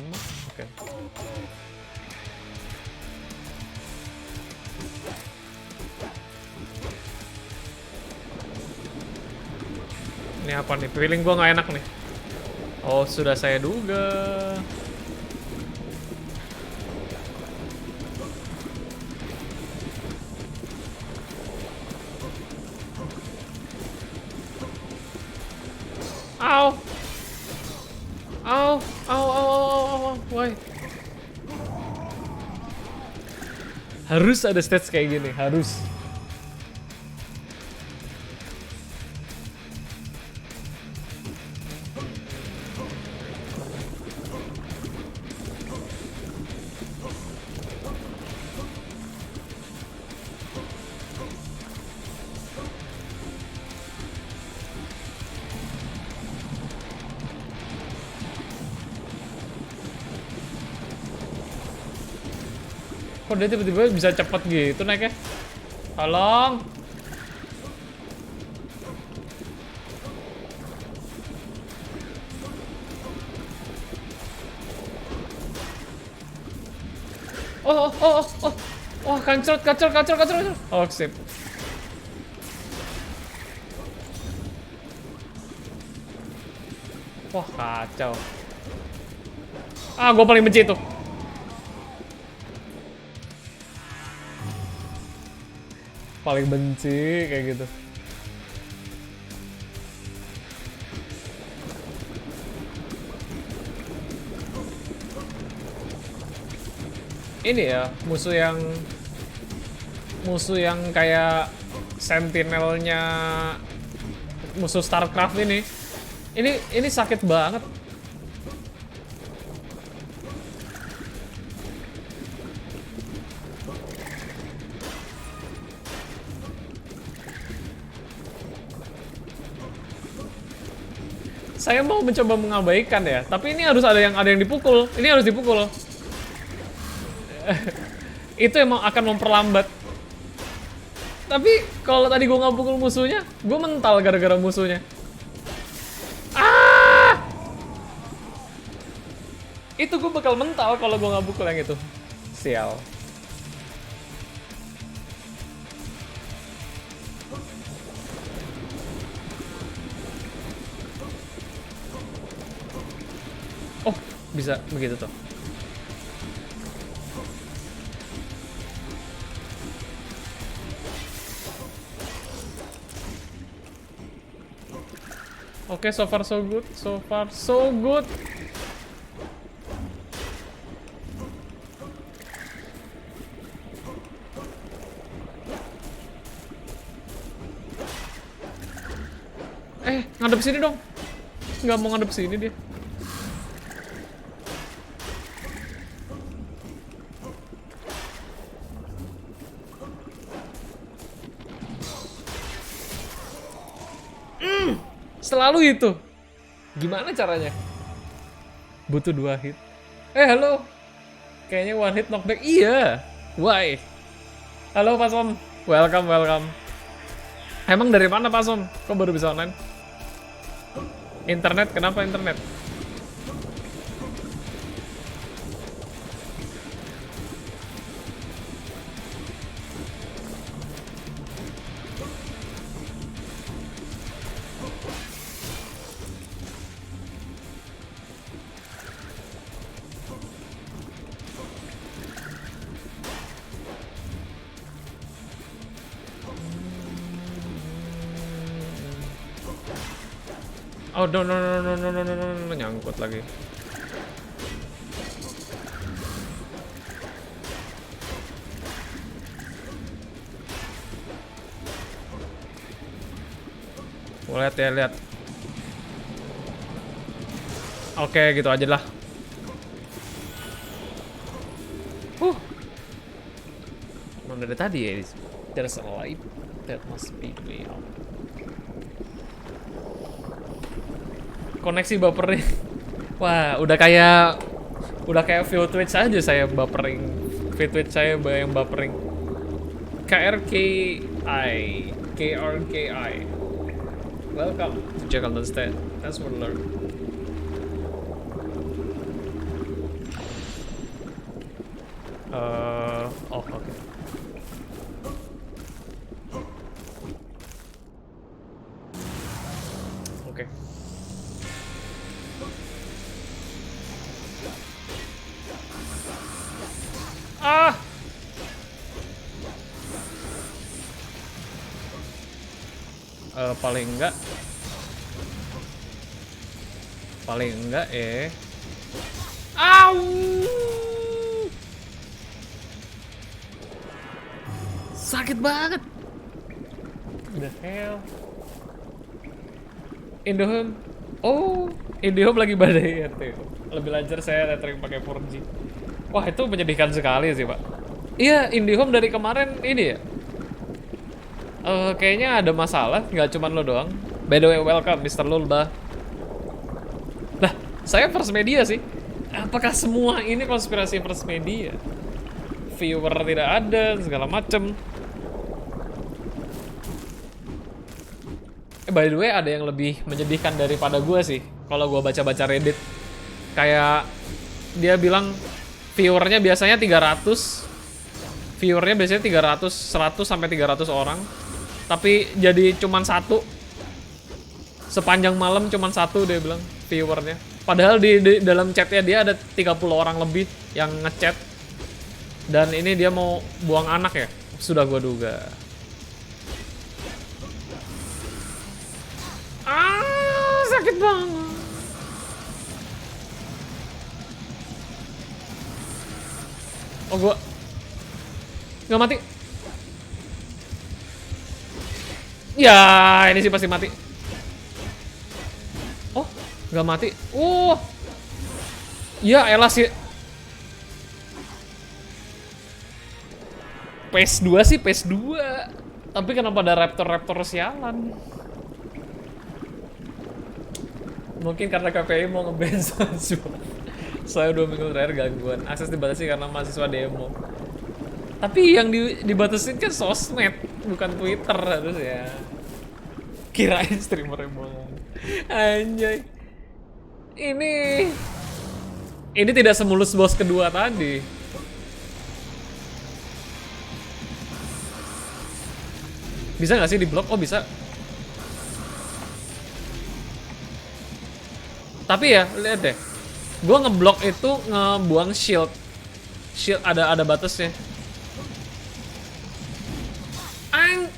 Oke. Ini apa nih? Feeling gua nggak enak nih. Oh, sudah saya duga. Ow. Ow, ow, ow, ow, ow, why? Harus ada stage kayak gini, harus. Kok dia tiba-tiba bisa cepet gitu naiknya? Tolong. Oh. Wah, kancrot. Oh, sip. Wah, kacau. Ah, gue paling benci itu. Paling benci kayak gitu. Ini ya musuh yang kayak sentinelnya musuh StarCraft ini. Ini sakit banget. Saya mau mencoba mengabaikan ya, tapi ini harus ada yang dipukul. Ini harus dipukul. Itu emang akan memperlambat. Tapi kalau tadi gue nggak pukul musuhnya, gue mental gara-gara musuhnya. Ah! Itu gue bakal mental kalau gue nggak pukul yang itu. Sial. Oh, bisa begitu tuh. Oke, so far so good. So far so good. Ngadep sini dong. Nggak mau ngadep sini dia. Selalu itu. Gimana caranya? Butuh 2 hit. Halo. Kayaknya 1 hit knockback. Iya. Why? Halo Pak Som. Welcome, welcome. Emang dari mana Pak Som? Kok baru bisa online? Internet, kenapa internet? Oh, no, no, no, no, no, no, no, no, no, nyangkut lagi. Lihat ya, lihat. Oke, gitu aja lah. Emang dari tadi ya, there's a light that must be way out. Koneksi baperin. Wah, udah kayak view Twitch aja saya bapering. View Twitch saya yang bapering. KRKI. KRKI. Welcome to Jakarta State. That's what I learned. Oh, okay. Okay. Ah! Paling enggak Au! Sakit banget. The hell. Indihome. Oh, Indihome lagi badai RT. Lebih lancar saya tethering pakai 4G. Wah, itu menyedihkan sekali sih, Pak. Iya, Indihome dari kemarin ini ya. Kayaknya ada masalah, nggak cuma lo doang. By the way, welcome Mr. Lulba. Lah, saya First Media sih. Apakah semua ini konspirasi First Media? Viewer tidak ada, segala macem. By the way, ada yang lebih menyedihkan daripada gue sih. Kalau gue baca-baca Reddit, kayak dia bilang viewernya biasanya 300. Viewernya biasanya 300, 100 sampai 300 orang. Tapi jadi cuman 1. Sepanjang malam cuman 1 dia bilang viewernya. Padahal di dalam chatnya dia ada 30 orang lebih yang ngechat. Dan ini dia mau buang anak ya. Sudah gue duga. Sakit banget. Oh, gua nggak mati. Ya, ini sih pasti mati. Oh, nggak mati. Ya, elah sih. PS2 sih PS2. Tapi kenapa ada raptor sialan? Mungkin karena KPI mau nge-ban saya 2 minggu terakhir gangguan. Akses dibatasi karena mahasiswa demo. Tapi yang dibatasin kan sosmed, bukan Twitter harus ya. Kirain streamer emang. Anjay. Ini tidak semulus bos kedua tadi. Bisa nggak sih diblok? Oh, bisa. Tapi ya, lihat deh. Gue ngeblok itu ngebuang shield. Shield ada batasnya. Ang.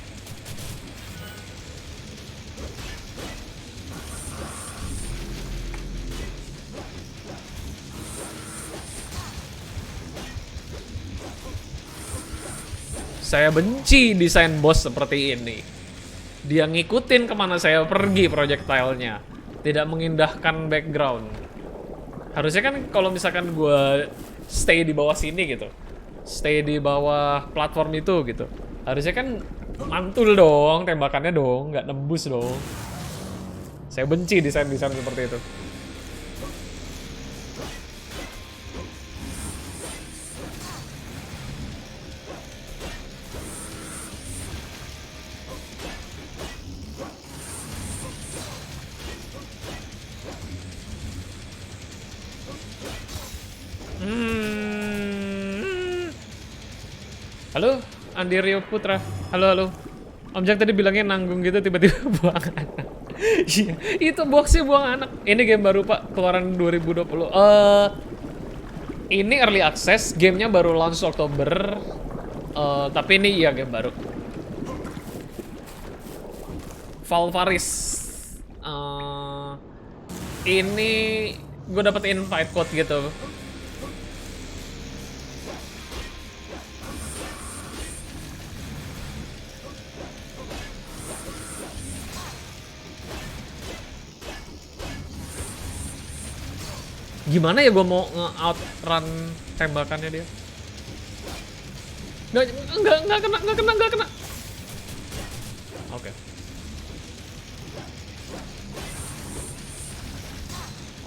Saya benci desain boss seperti ini. Dia ngikutin kemana saya pergi projectile-nya. Tidak mengindahkan background. Harusnya kan kalau misalkan gue stay di bawah sini gitu. Stay di bawah platform itu gitu. Harusnya kan mantul dong tembakannya dong. Nggak nembus dong. Saya benci desain-desain seperti itu. Halo, Andi Rio Putra. Halo, halo. Om Jack tadi bilangnya nanggung gitu tiba-tiba buang anak. Iya, itu boxnya buang anak. Ini game baru Pak, keluaran 2020. Ini early access, gamenya baru launch Oktober. Tapi ini iya game baru. Valvaris. Ini gue dapet invite code gitu. Gimana ya gue mau nge-outrun tembakannya dia? Nggak kena. Oke.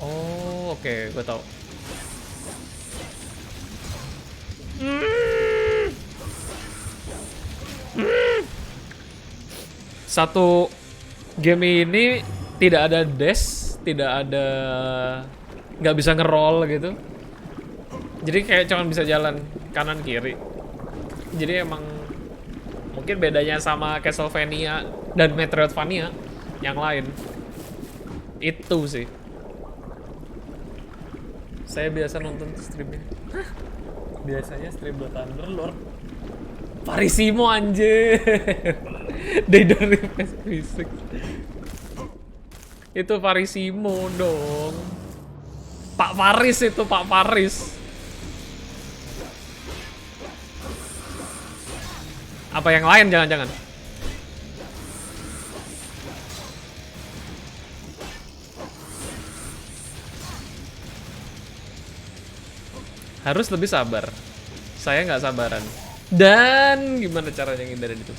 Oh, oke, gue tahu. Satu game ini tidak ada dash, tidak ada, nggak bisa nge-roll gitu. Jadi kayak cuma bisa jalan kanan kiri. Jadi emang mungkin bedanya sama Castlevania dan Metroidvania yang lain. Itu sih. Saya biasa nonton streamnya. Hah? Biasanya stream Dota Underlord. Parisimo anjir. They don't request fisik. Itu Parisimo dong. Pak Paris itu, Pak Paris. Apa yang lain jangan-jangan? Harus lebih sabar. Saya nggak sabaran. Dan gimana caranya ngindarin itu?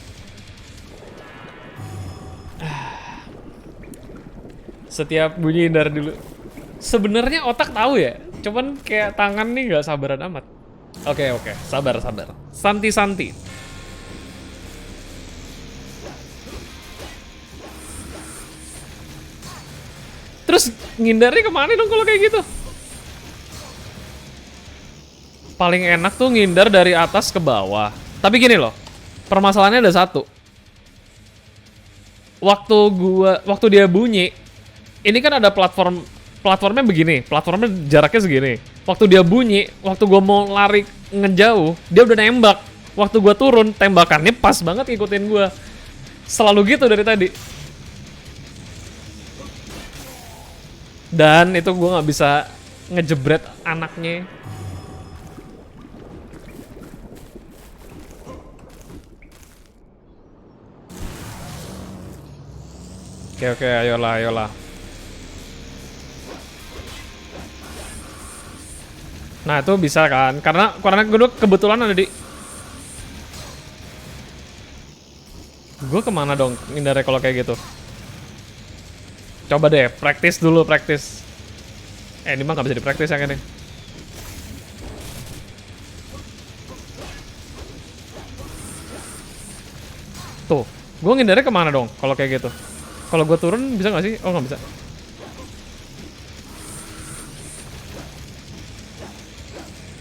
Setiap bunyi hindar dulu. Sebenarnya otak tahu ya, cuman kayak tangan nih nggak sabaran amat. Oke, sabar. Santi. Terus ngindarnya kemana dong kalau kayak gitu? Paling enak tuh ngindar dari atas ke bawah. Tapi gini loh, permasalahannya ada satu. Waktu dia bunyi, ini kan ada platformnya begini, platformnya jaraknya segini. Waktu dia bunyi, waktu gua mau lari ngejauh, dia udah nembak. Waktu gua turun, tembakannya pas banget ngikutin gua. Selalu gitu dari tadi. Dan itu gua nggak bisa ngejebret anaknya. Oke, ayolah. Nah, itu bisa kan? Karena gue kebetulan ada di... Gue kemana dong ngindarnya kalau kayak gitu? Coba deh, praktis dulu. Ini mah nggak bisa dipraktis yang ini. Tuh, gue ngindarnya kemana dong kalau kayak gitu? Kalau gue turun bisa nggak sih? Oh, nggak bisa.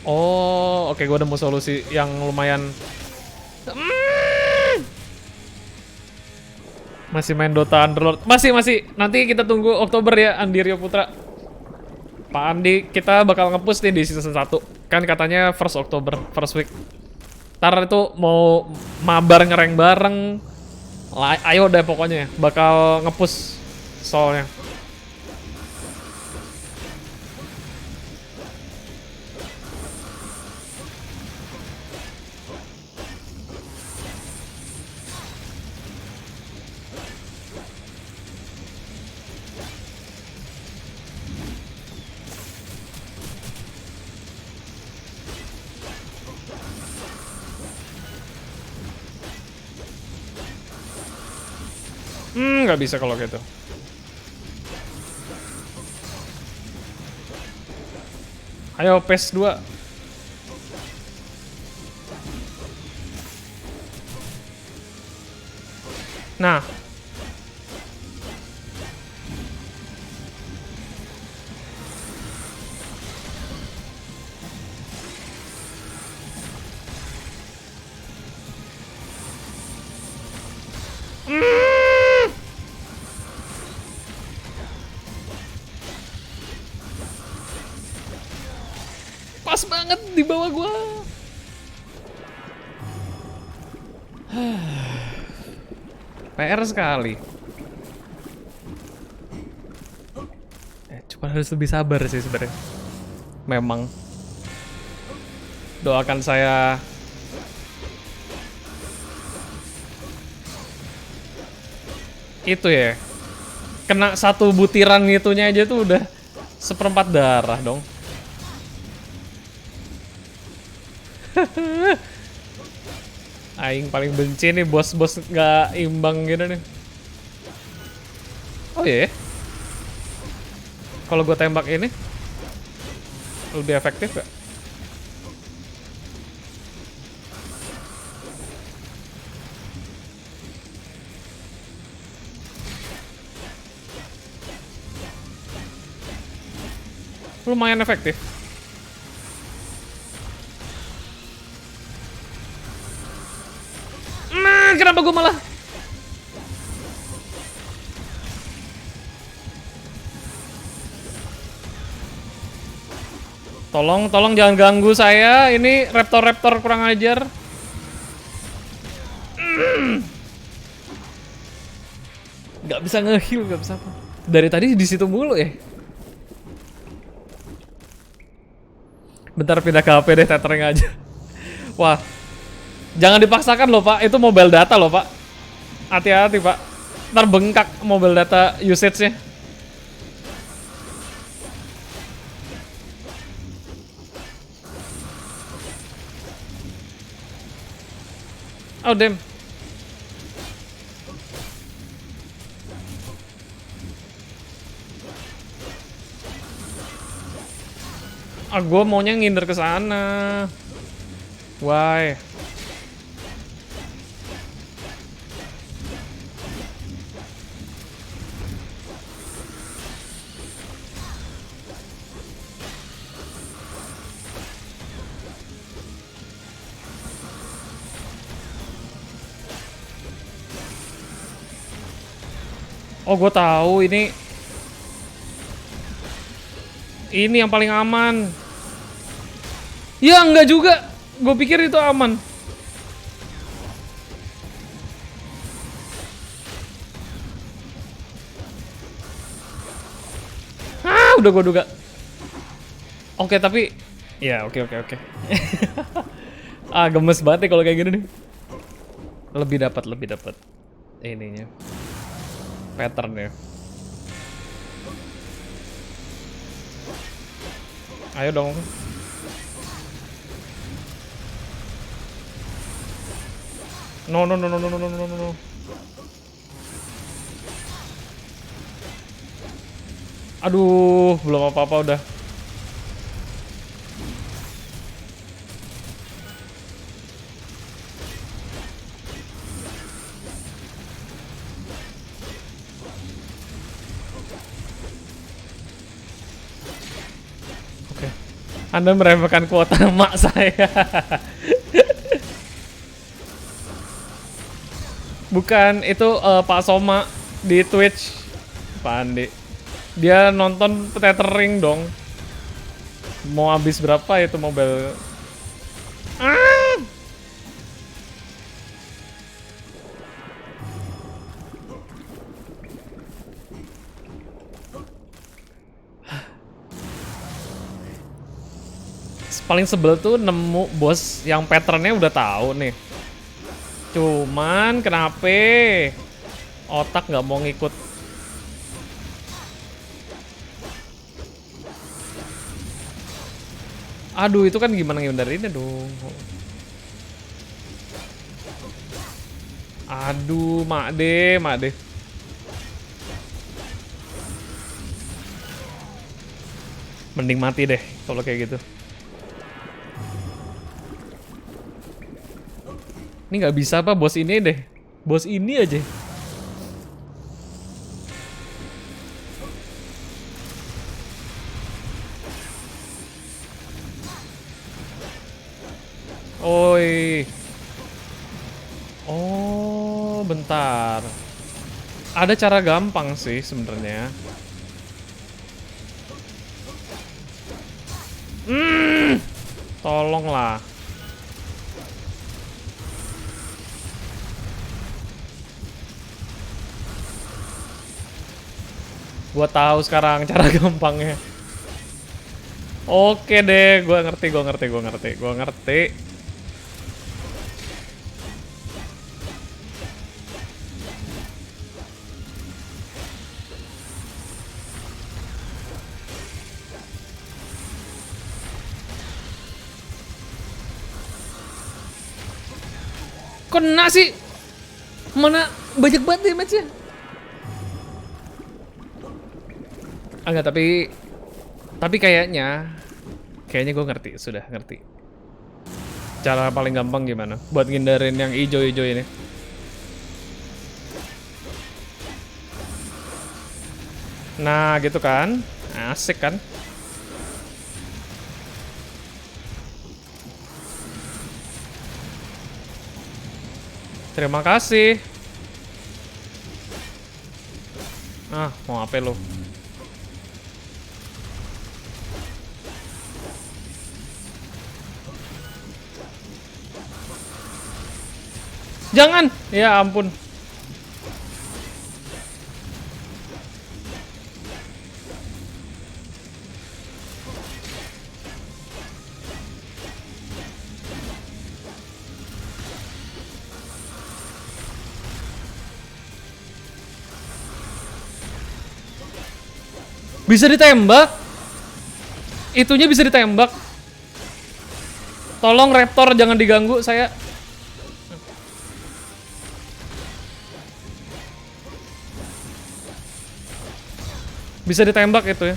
Oh, oke, gue udah mau solusi yang lumayan. Masih main Dota Underlord. Masih. Nanti kita tunggu Oktober ya, Andi Rio Putra. Pak Andi, kita bakal nge-push nih di season 1. Kan katanya first Oktober, first week. Ntar itu mau mabar ngereng bareng. Ayo deh pokoknya, bakal nge-push soalnya. Nggak bisa kalau gitu. Ayo PES 2. Nah. Pas banget di bawah gua. PR sekali. Cuma harus lebih sabar sih sebenarnya. Memang. Doakan saya. Itu ya. Kena satu butiran itunya aja tuh udah seperempat darah dong. Aing paling benci nih bos-bos nggak imbang gitu nih. Oh iya. Kalau gue tembak ini lebih efektif gak? Lumayan efektif. Nah, kenapa gue malah? Tolong jangan ganggu saya. Ini raptor kurang ajar. Gak bisa nge-heal, gak bisa apa. Dari tadi di situ mulu ya. Bentar pindah ke HP deh, tethering aja. Wah. Jangan dipaksakan loh Pak, itu mobile data loh Pak. Hati-hati Pak. Ntar bengkak mobile data usage-nya. Oh damn. Ah, gue maunya nginder ke sana. Why? Oh, gue tahu ini yang paling aman. Ya enggak juga. Gue pikir itu aman. Ah, udah gue duga. Oke, tapi ya oke. Ah, gemes banget nih kalau kayak gini nih. Lebih dapat ininya. Patternnya. Ayo dong. No. Aduh, belum apa-apa udah. Oke. Anda meremehkan kuota emak saya. Bukan, itu Pak Soma di Twitch. Pak Andi. Dia nonton tethering dong. Mau habis berapa itu mobil? Ah! Paling sebel tuh nemu bos yang patternnya udah tahu nih. Cuman kenapa otak nggak mau ngikut? Aduh, itu kan gimana ngindarinnya dong? Aduh, mak deh, mak deh. Mending mati deh kalau kayak gitu. Ini nggak bisa apa bos ini deh. Bos ini aja. Oi. Oh, bentar. Ada cara gampang sih sebenarnya. Tolonglah. Gua tahu sekarang cara gampangnya. Oke deh, gua ngerti. Kena sih. Mana banyak banget damage-nya. Enggak, tapi kayaknya gue sudah ngerti. Cara paling gampang gimana buat ngindarin yang ijo-ijo ini. Nah, gitu kan. Asik kan? Terima kasih. Ah, mau apa lo? Jangan! Ya ampun. Bisa ditembak? Itunya bisa ditembak? Tolong Raptor jangan diganggu saya. Bisa ditembak itu ya.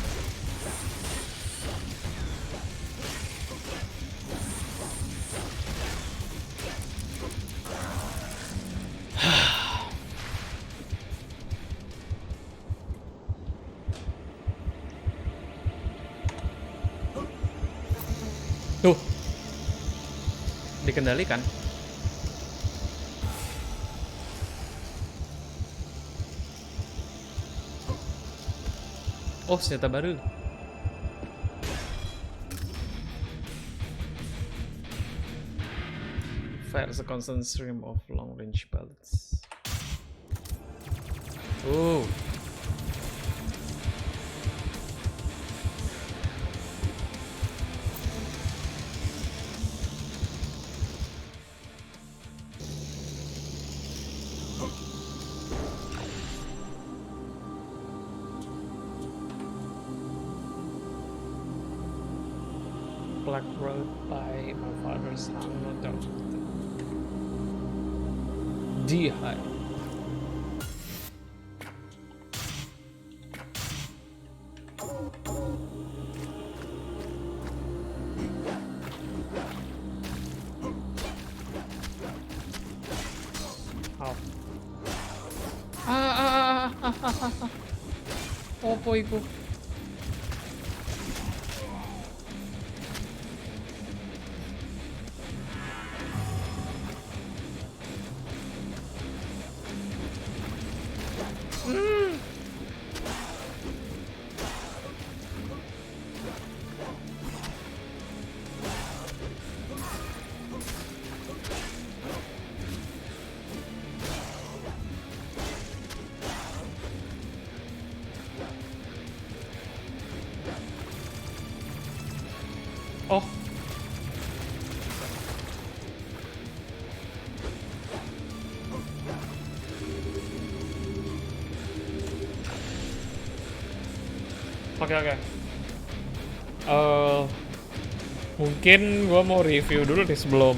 Tuh. Dikendalikan. Oh, senjata baru. Fires a constant stream of long range bullets. Oh. Black Road by my father's hand. D-High. Opo iku? Oke. Mungkin gua mau review dulu nih sebelum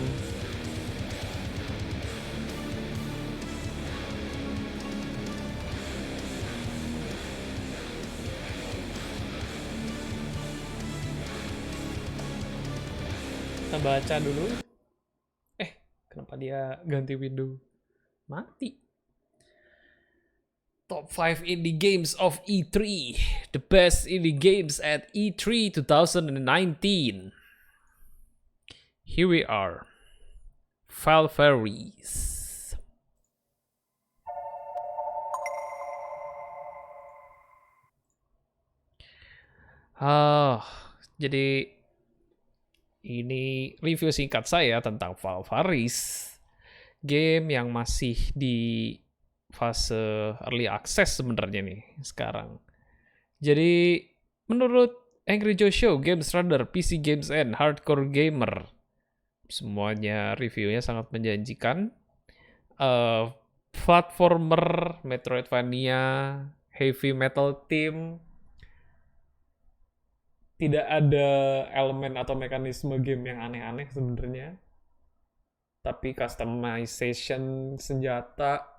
kita baca dulu. Kenapa dia ganti window? Mati. Top 5 indie games of E3. The best indie games at E3 2019. Here we are. Valfaris. Jadi ini review singkat saya tentang Valfaris. Game yang masih di fase early access sebenarnya nih sekarang. Jadi menurut Angry Joe Show, Games Radar, PC Games and Hardcore Gamer, semuanya reviewnya sangat menjanjikan. Platformer, Metroidvania, heavy metal theme, tidak ada elemen atau mekanisme game yang aneh-aneh sebenarnya. Tapi customization senjata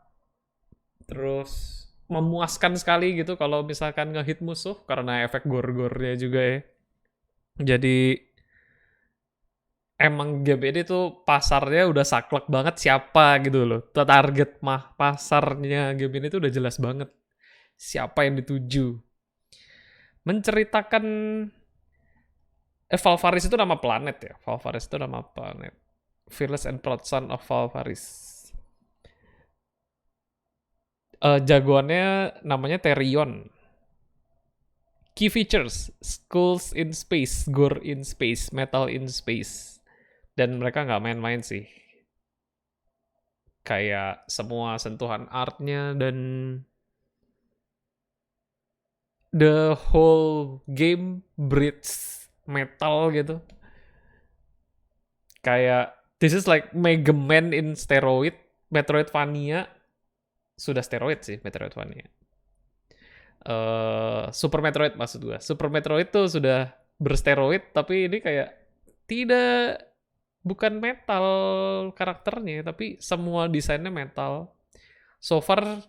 terus memuaskan sekali gitu kalau misalkan ngehit musuh karena efek gore-gore-nya juga ya. Jadi emang game ini tuh pasarnya udah saklek banget siapa gitu loh. Target pasarnya game ini tuh udah jelas banget siapa yang dituju. Menceritakan Valfaris itu nama planet ya. Valfaris itu nama planet. Fearless and Proud Son of Valfaris. Jagoannya namanya Therion. Key features: skulls in space, gore in space, metal in space. Dan mereka nggak main-main sih. Kayak semua sentuhan artnya dan the whole game breathes metal gitu. Kayak this is like Mega Man in steroid, Metroidvania. Sudah steroid sih Metroidvania. Super Metroid maksud gue. Super Metroid tuh sudah bersteroid, tapi ini kayak bukan metal karakternya, tapi semua desainnya metal. So far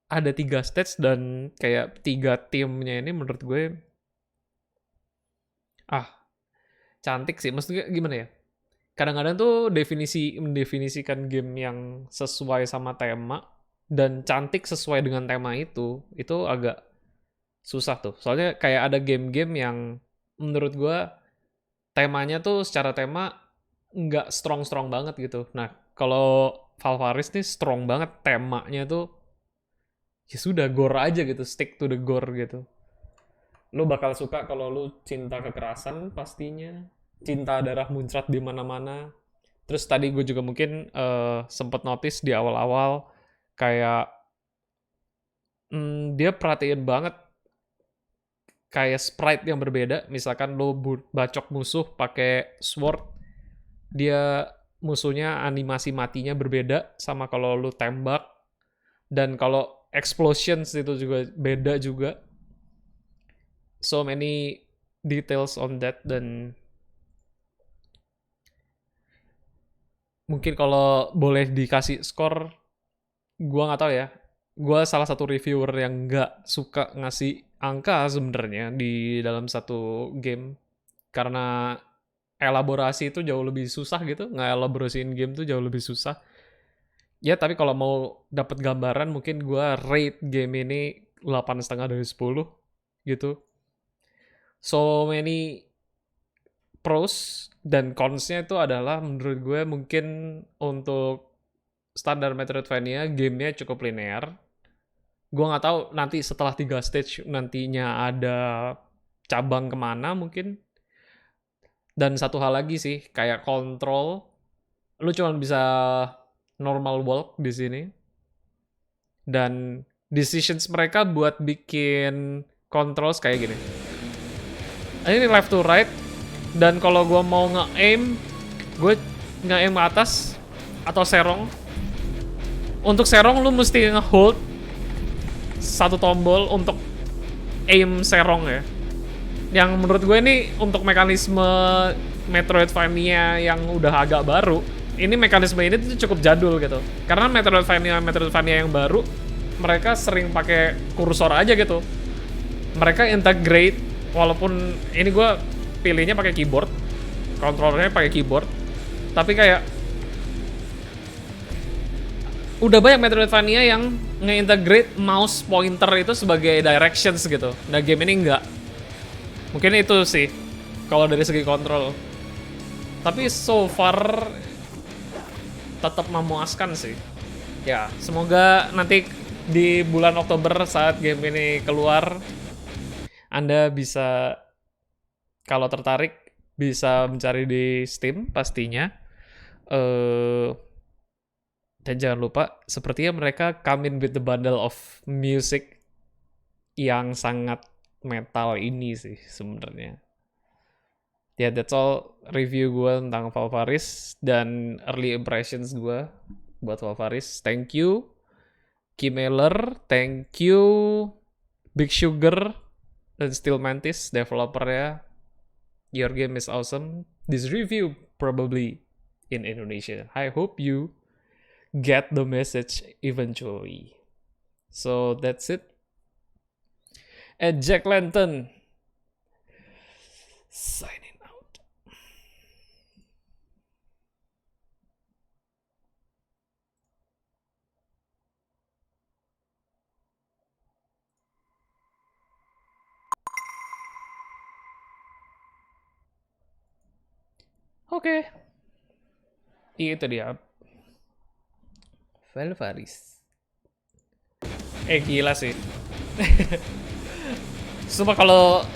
ada 3 stage dan kayak 3 timnya ini menurut gue cantik sih. Maksudnya gimana ya? Kadang-kadang tuh mendefinisikan game yang sesuai sama tema dan cantik sesuai dengan tema itu agak susah tuh. Soalnya kayak ada game-game yang menurut gue temanya tuh secara tema nggak strong-strong banget gitu. Nah, kalau Valfaris nih strong banget temanya tuh. Ya sudah, gore aja gitu, stick to the gore gitu. Lu bakal suka kalau lu cinta kekerasan pastinya. Cinta darah muncrat di mana-mana. Terus tadi gue juga mungkin sempet notice di awal-awal kayak dia perhatiin banget kayak sprite yang berbeda. Misalkan lo bacok musuh pakai sword, dia musuhnya animasi matinya berbeda sama kalau lo tembak. Dan kalau explosions itu juga beda juga. So many details on that. Dan mungkin kalau boleh dikasih skor, gue nggak tahu ya. Gue salah satu reviewer yang nggak suka ngasih angka sebenarnya di dalam satu game, karena elaborasi itu jauh lebih susah gitu. Nge-elaborasiin game tuh jauh lebih susah. Ya tapi kalau mau dapat gambaran, mungkin gue rate game ini 8,5 dari 10 gitu. So many pros dan cons-nya itu adalah menurut gue mungkin untuk standar Metroidvania gamenya cukup linear. Gue nggak tahu nanti setelah 3 stage nantinya ada cabang kemana mungkin. Dan satu hal lagi sih, kayak control, lu cuma bisa normal walk di sini. Dan decisions mereka buat bikin controls kayak gini. Ini left to right. Dan kalau gue mau nge-aim, gue nge-aim ke atas atau serong. Untuk serong lu mesti nge-hold satu tombol untuk aim serong ya. Yang menurut gue ini untuk mekanisme Metroidvania yang udah agak baru, ini mekanisme ini tuh cukup jadul gitu. Karena Metroidvania yang baru, mereka sering pakai kursor aja gitu. Mereka integrate, walaupun ini gue pilihnya pakai keyboard, kontrolernya pakai keyboard, tapi kayak udah banyak Metroidvania yang nge-integrate mouse pointer itu sebagai directions gitu. Nah game ini enggak. Mungkin itu sih kalau dari segi kontrol. Tapi so far tetap memuaskan sih. Ya, semoga nanti di bulan Oktober saat game ini keluar, Anda bisa, kalau tertarik, bisa mencari di Steam pastinya. Dan jangan lupa, sepertinya mereka come in with the bundle of music yang sangat metal ini sih sebenarnya. Ya, that's all review gue tentang Valvaris dan early impressions gue buat Valvaris. Thank you Keymaler, thank you Big Sugar dan Steel Mantis developernya. Your game is awesome. This review probably in Indonesia. I hope you get the message eventually. So that's it. And Jack Lantern signing out. Oke. Itu dia. Valvaris. Gila sih. Sumpah kalau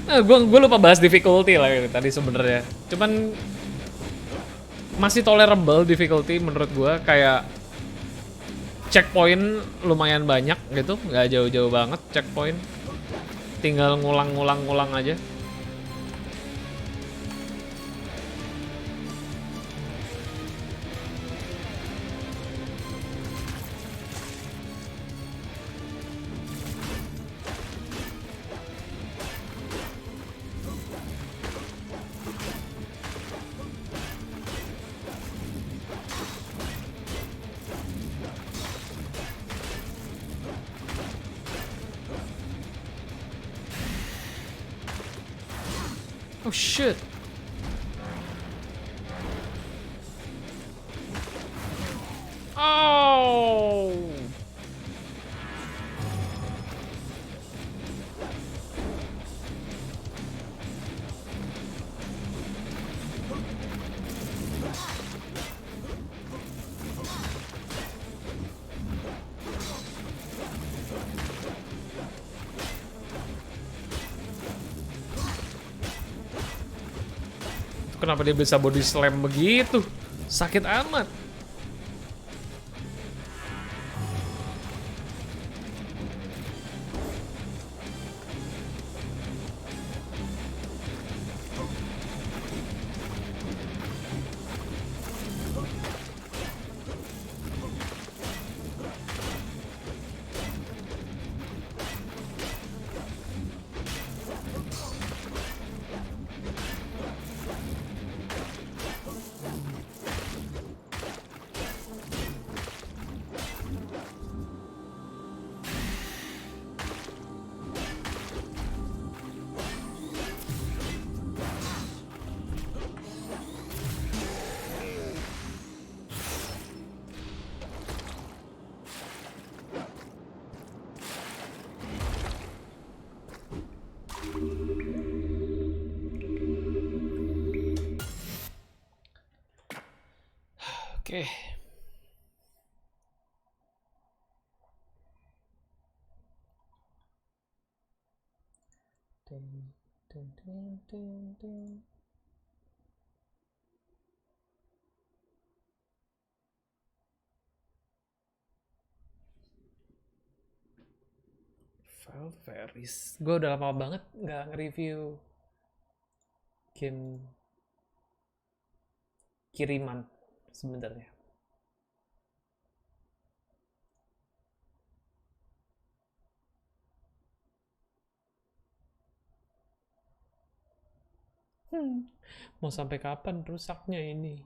gue lupa bahas difficulty lah tadi sebenarnya. Cuman masih tolerable difficulty menurut gue, kayak checkpoint lumayan banyak gitu, nggak jauh-jauh banget checkpoint. Tinggal ngulang aja. Oh shit. Oh. Kenapa dia bisa body slam begitu? Sakit amat. Oke. Valvaris. Gue udah lama banget nggak nge-review game kiriman sebenarnya. Mau sampai kapan rusaknya ini?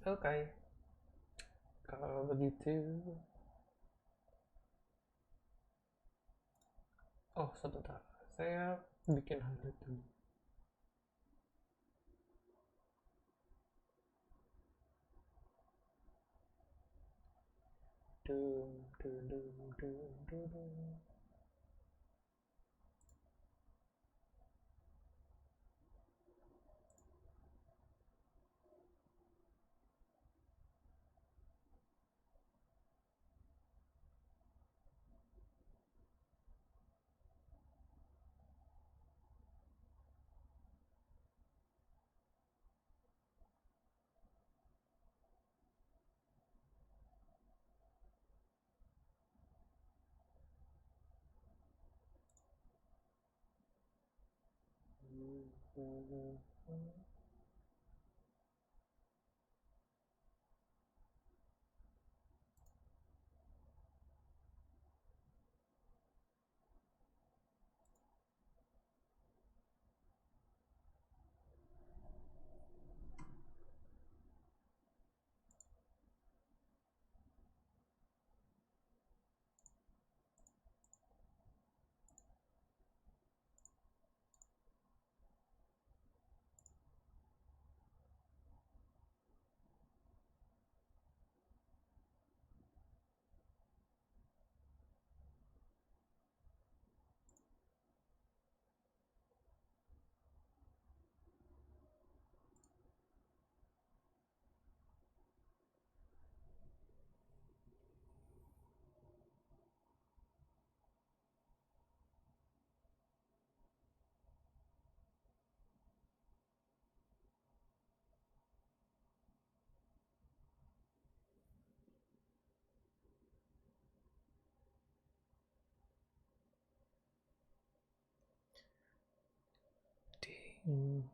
Oke. Kalau begitu, oh sebentar, saya bikin highlight dulu. Dum, dum, dum, dum, dum, dum. Ding.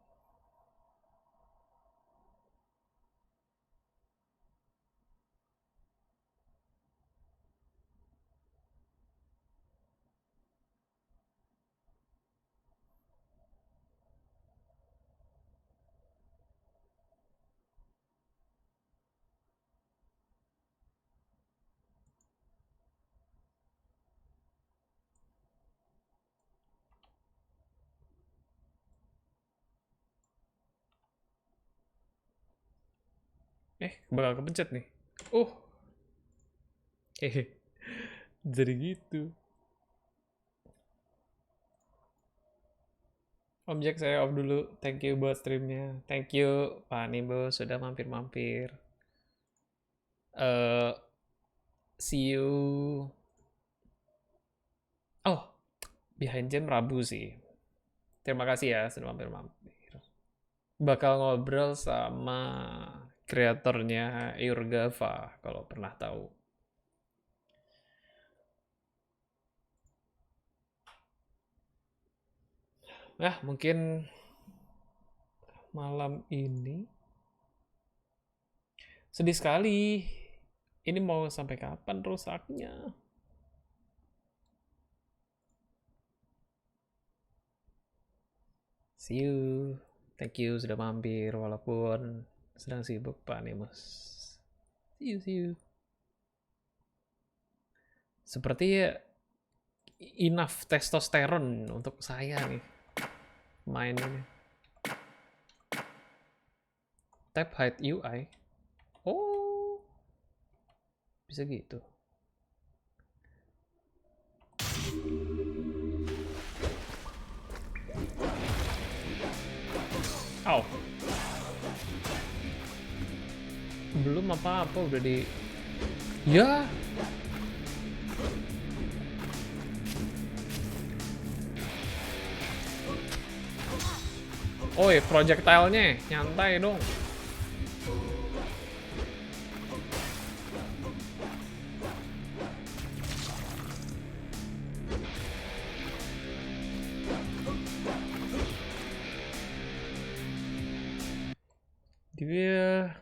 Bakal kepencet nih. Hehe. Jadi gitu. Objek saya off dulu. Thank you buat streamnya. Thank you Pak Nimbo sudah mampir-mampir. See you. Oh, behind jam Rabu sih. Terima kasih ya sudah mampir-mampir. Bakal ngobrol sama kreatornya Eurgava kalau pernah tahu. Nah, mungkin malam ini sedih sekali. Ini mau sampai kapan rusaknya? See you. Thank you sudah mampir walaupun sedang sibuk Pak Nemus. See you. Seperti enough testosteron untuk saya nih main ini. Tap hide UI. Oh, bisa gitu. Oh, belum apa-apa udah di. Ya. Oi, projectile-nya nyantai dong. dia.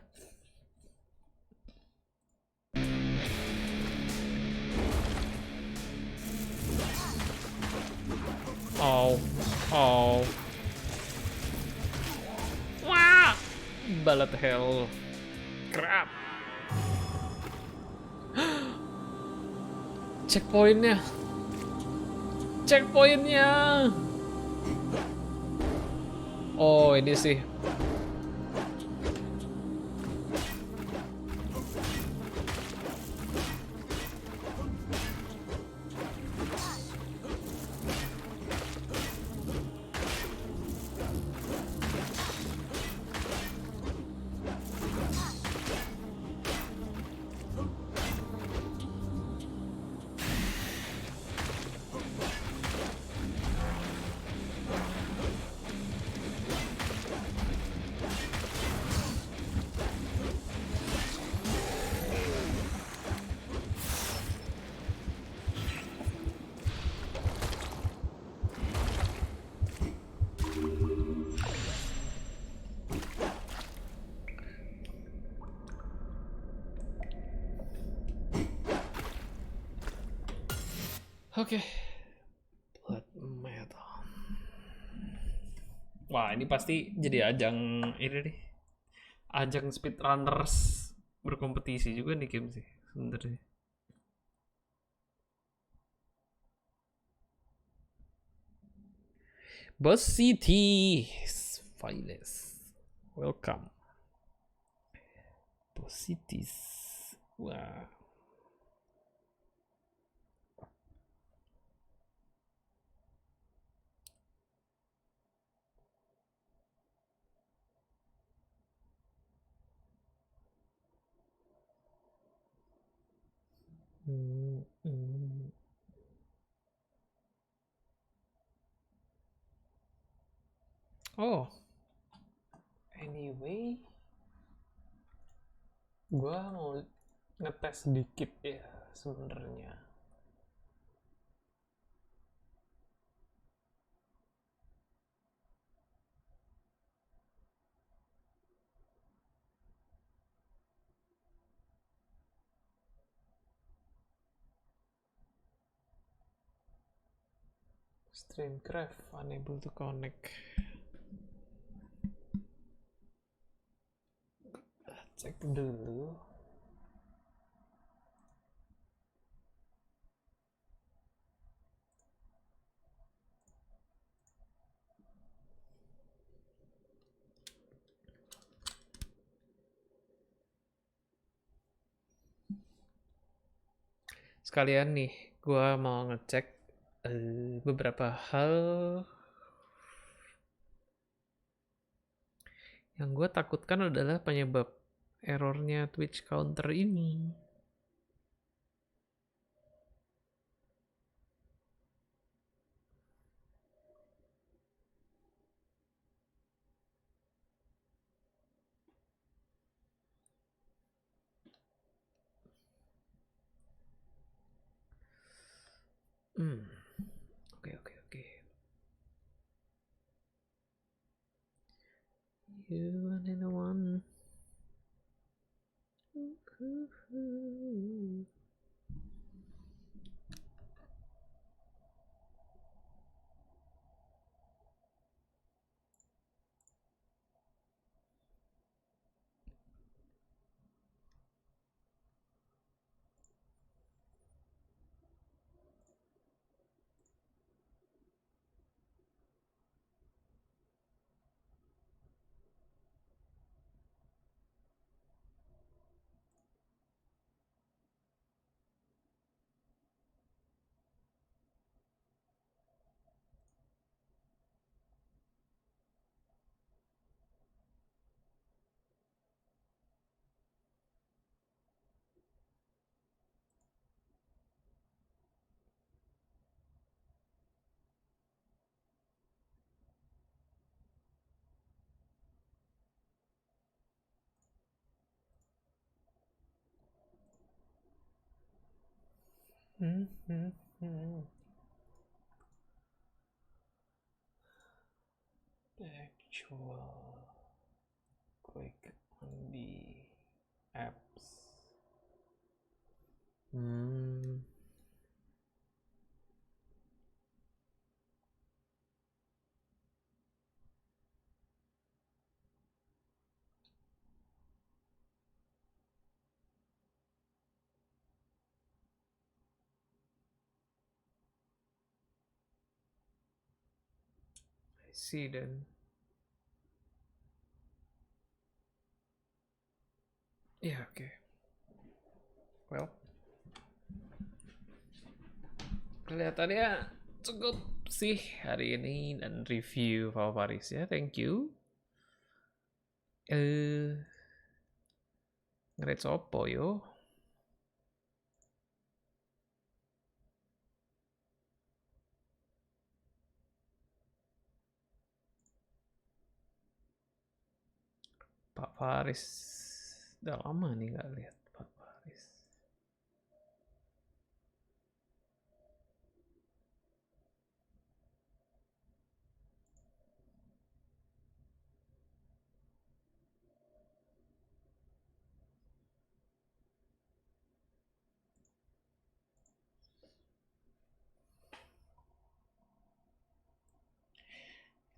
Oh, oh. Wah, bullet hell. Crap. Checkpointnya. Checkpointnya. Oh, ini sih. Oke. Blood metal. Wah, ini pasti jadi ajang ini nih. Ajang speedrunners berkompetisi juga nih game sih sebenarnya. Boss City finest. Welcome. Boss Cities. Wah. Oh, anyway, gua mau ngetes sedikit ya sebenarnya. Streamcraft unable to connect. Cek dulu. Sekalian nih, gua mau ngecek beberapa hal yang gue takutkan adalah penyebab errornya Twitch counter ini. Oke. You and one. Actual quick. see then. Ya, oke. Well, kelihatannya cukup sih hari ini dan review Valvaris ya. Thank you. Ngerit sopo yo? Pak Faris. Udah lama nih nggak lihat Pak Faris.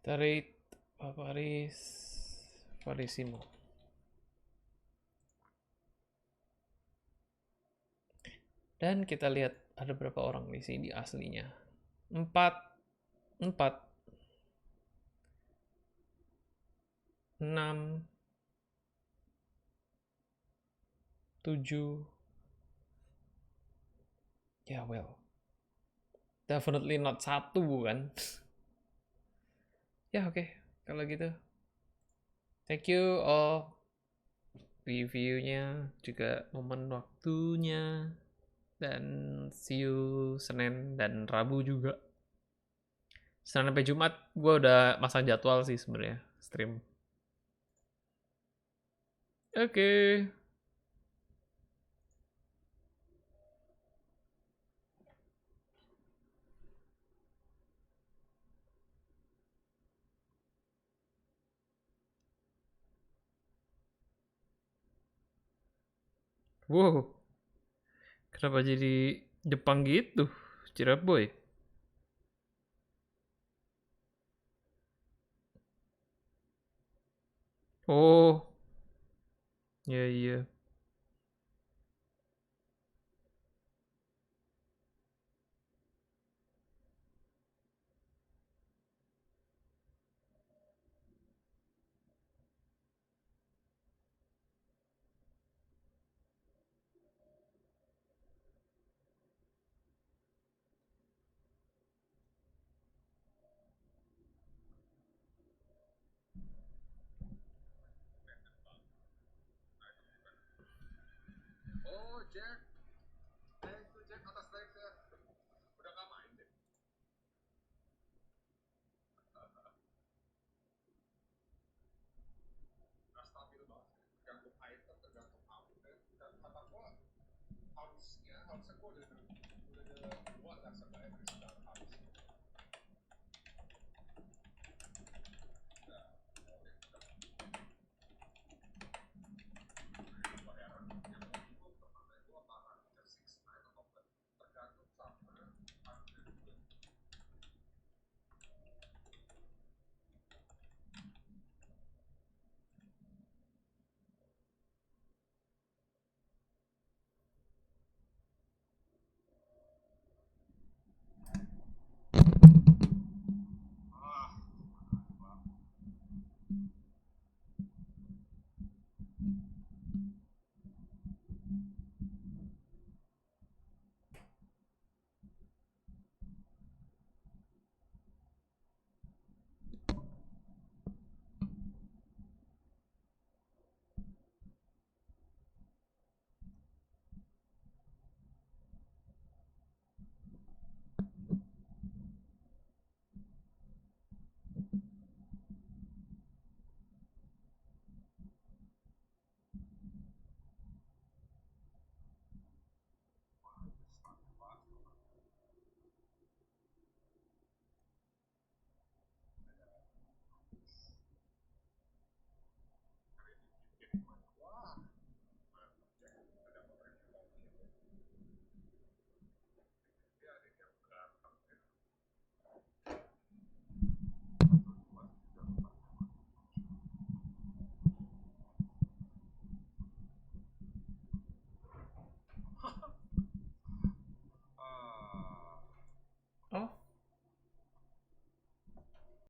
Kita rate Pak Faris. Farisimo. Dan kita lihat ada berapa orang di sini aslinya. 4, 4, 6, 7. Ya, well. Definitely not 1 kan. Ya, oke. Kalau gitu. Thank you all reviewnya, juga momen waktunya. Dan see you Senin dan Rabu juga. Senin sampai Jumat gue udah masang jadwal sih sebenarnya stream. Oke. Wow. Kenapa jadi Jepang gitu? Ciraboy. Oh. Ya iya. Oh, Jack. Itu Jack atas naik ya. Udah gak main deh. Gak stabil banget. Tergantung item, tergantung outfit. Dan kata gua harusnya gua udah dua lah sama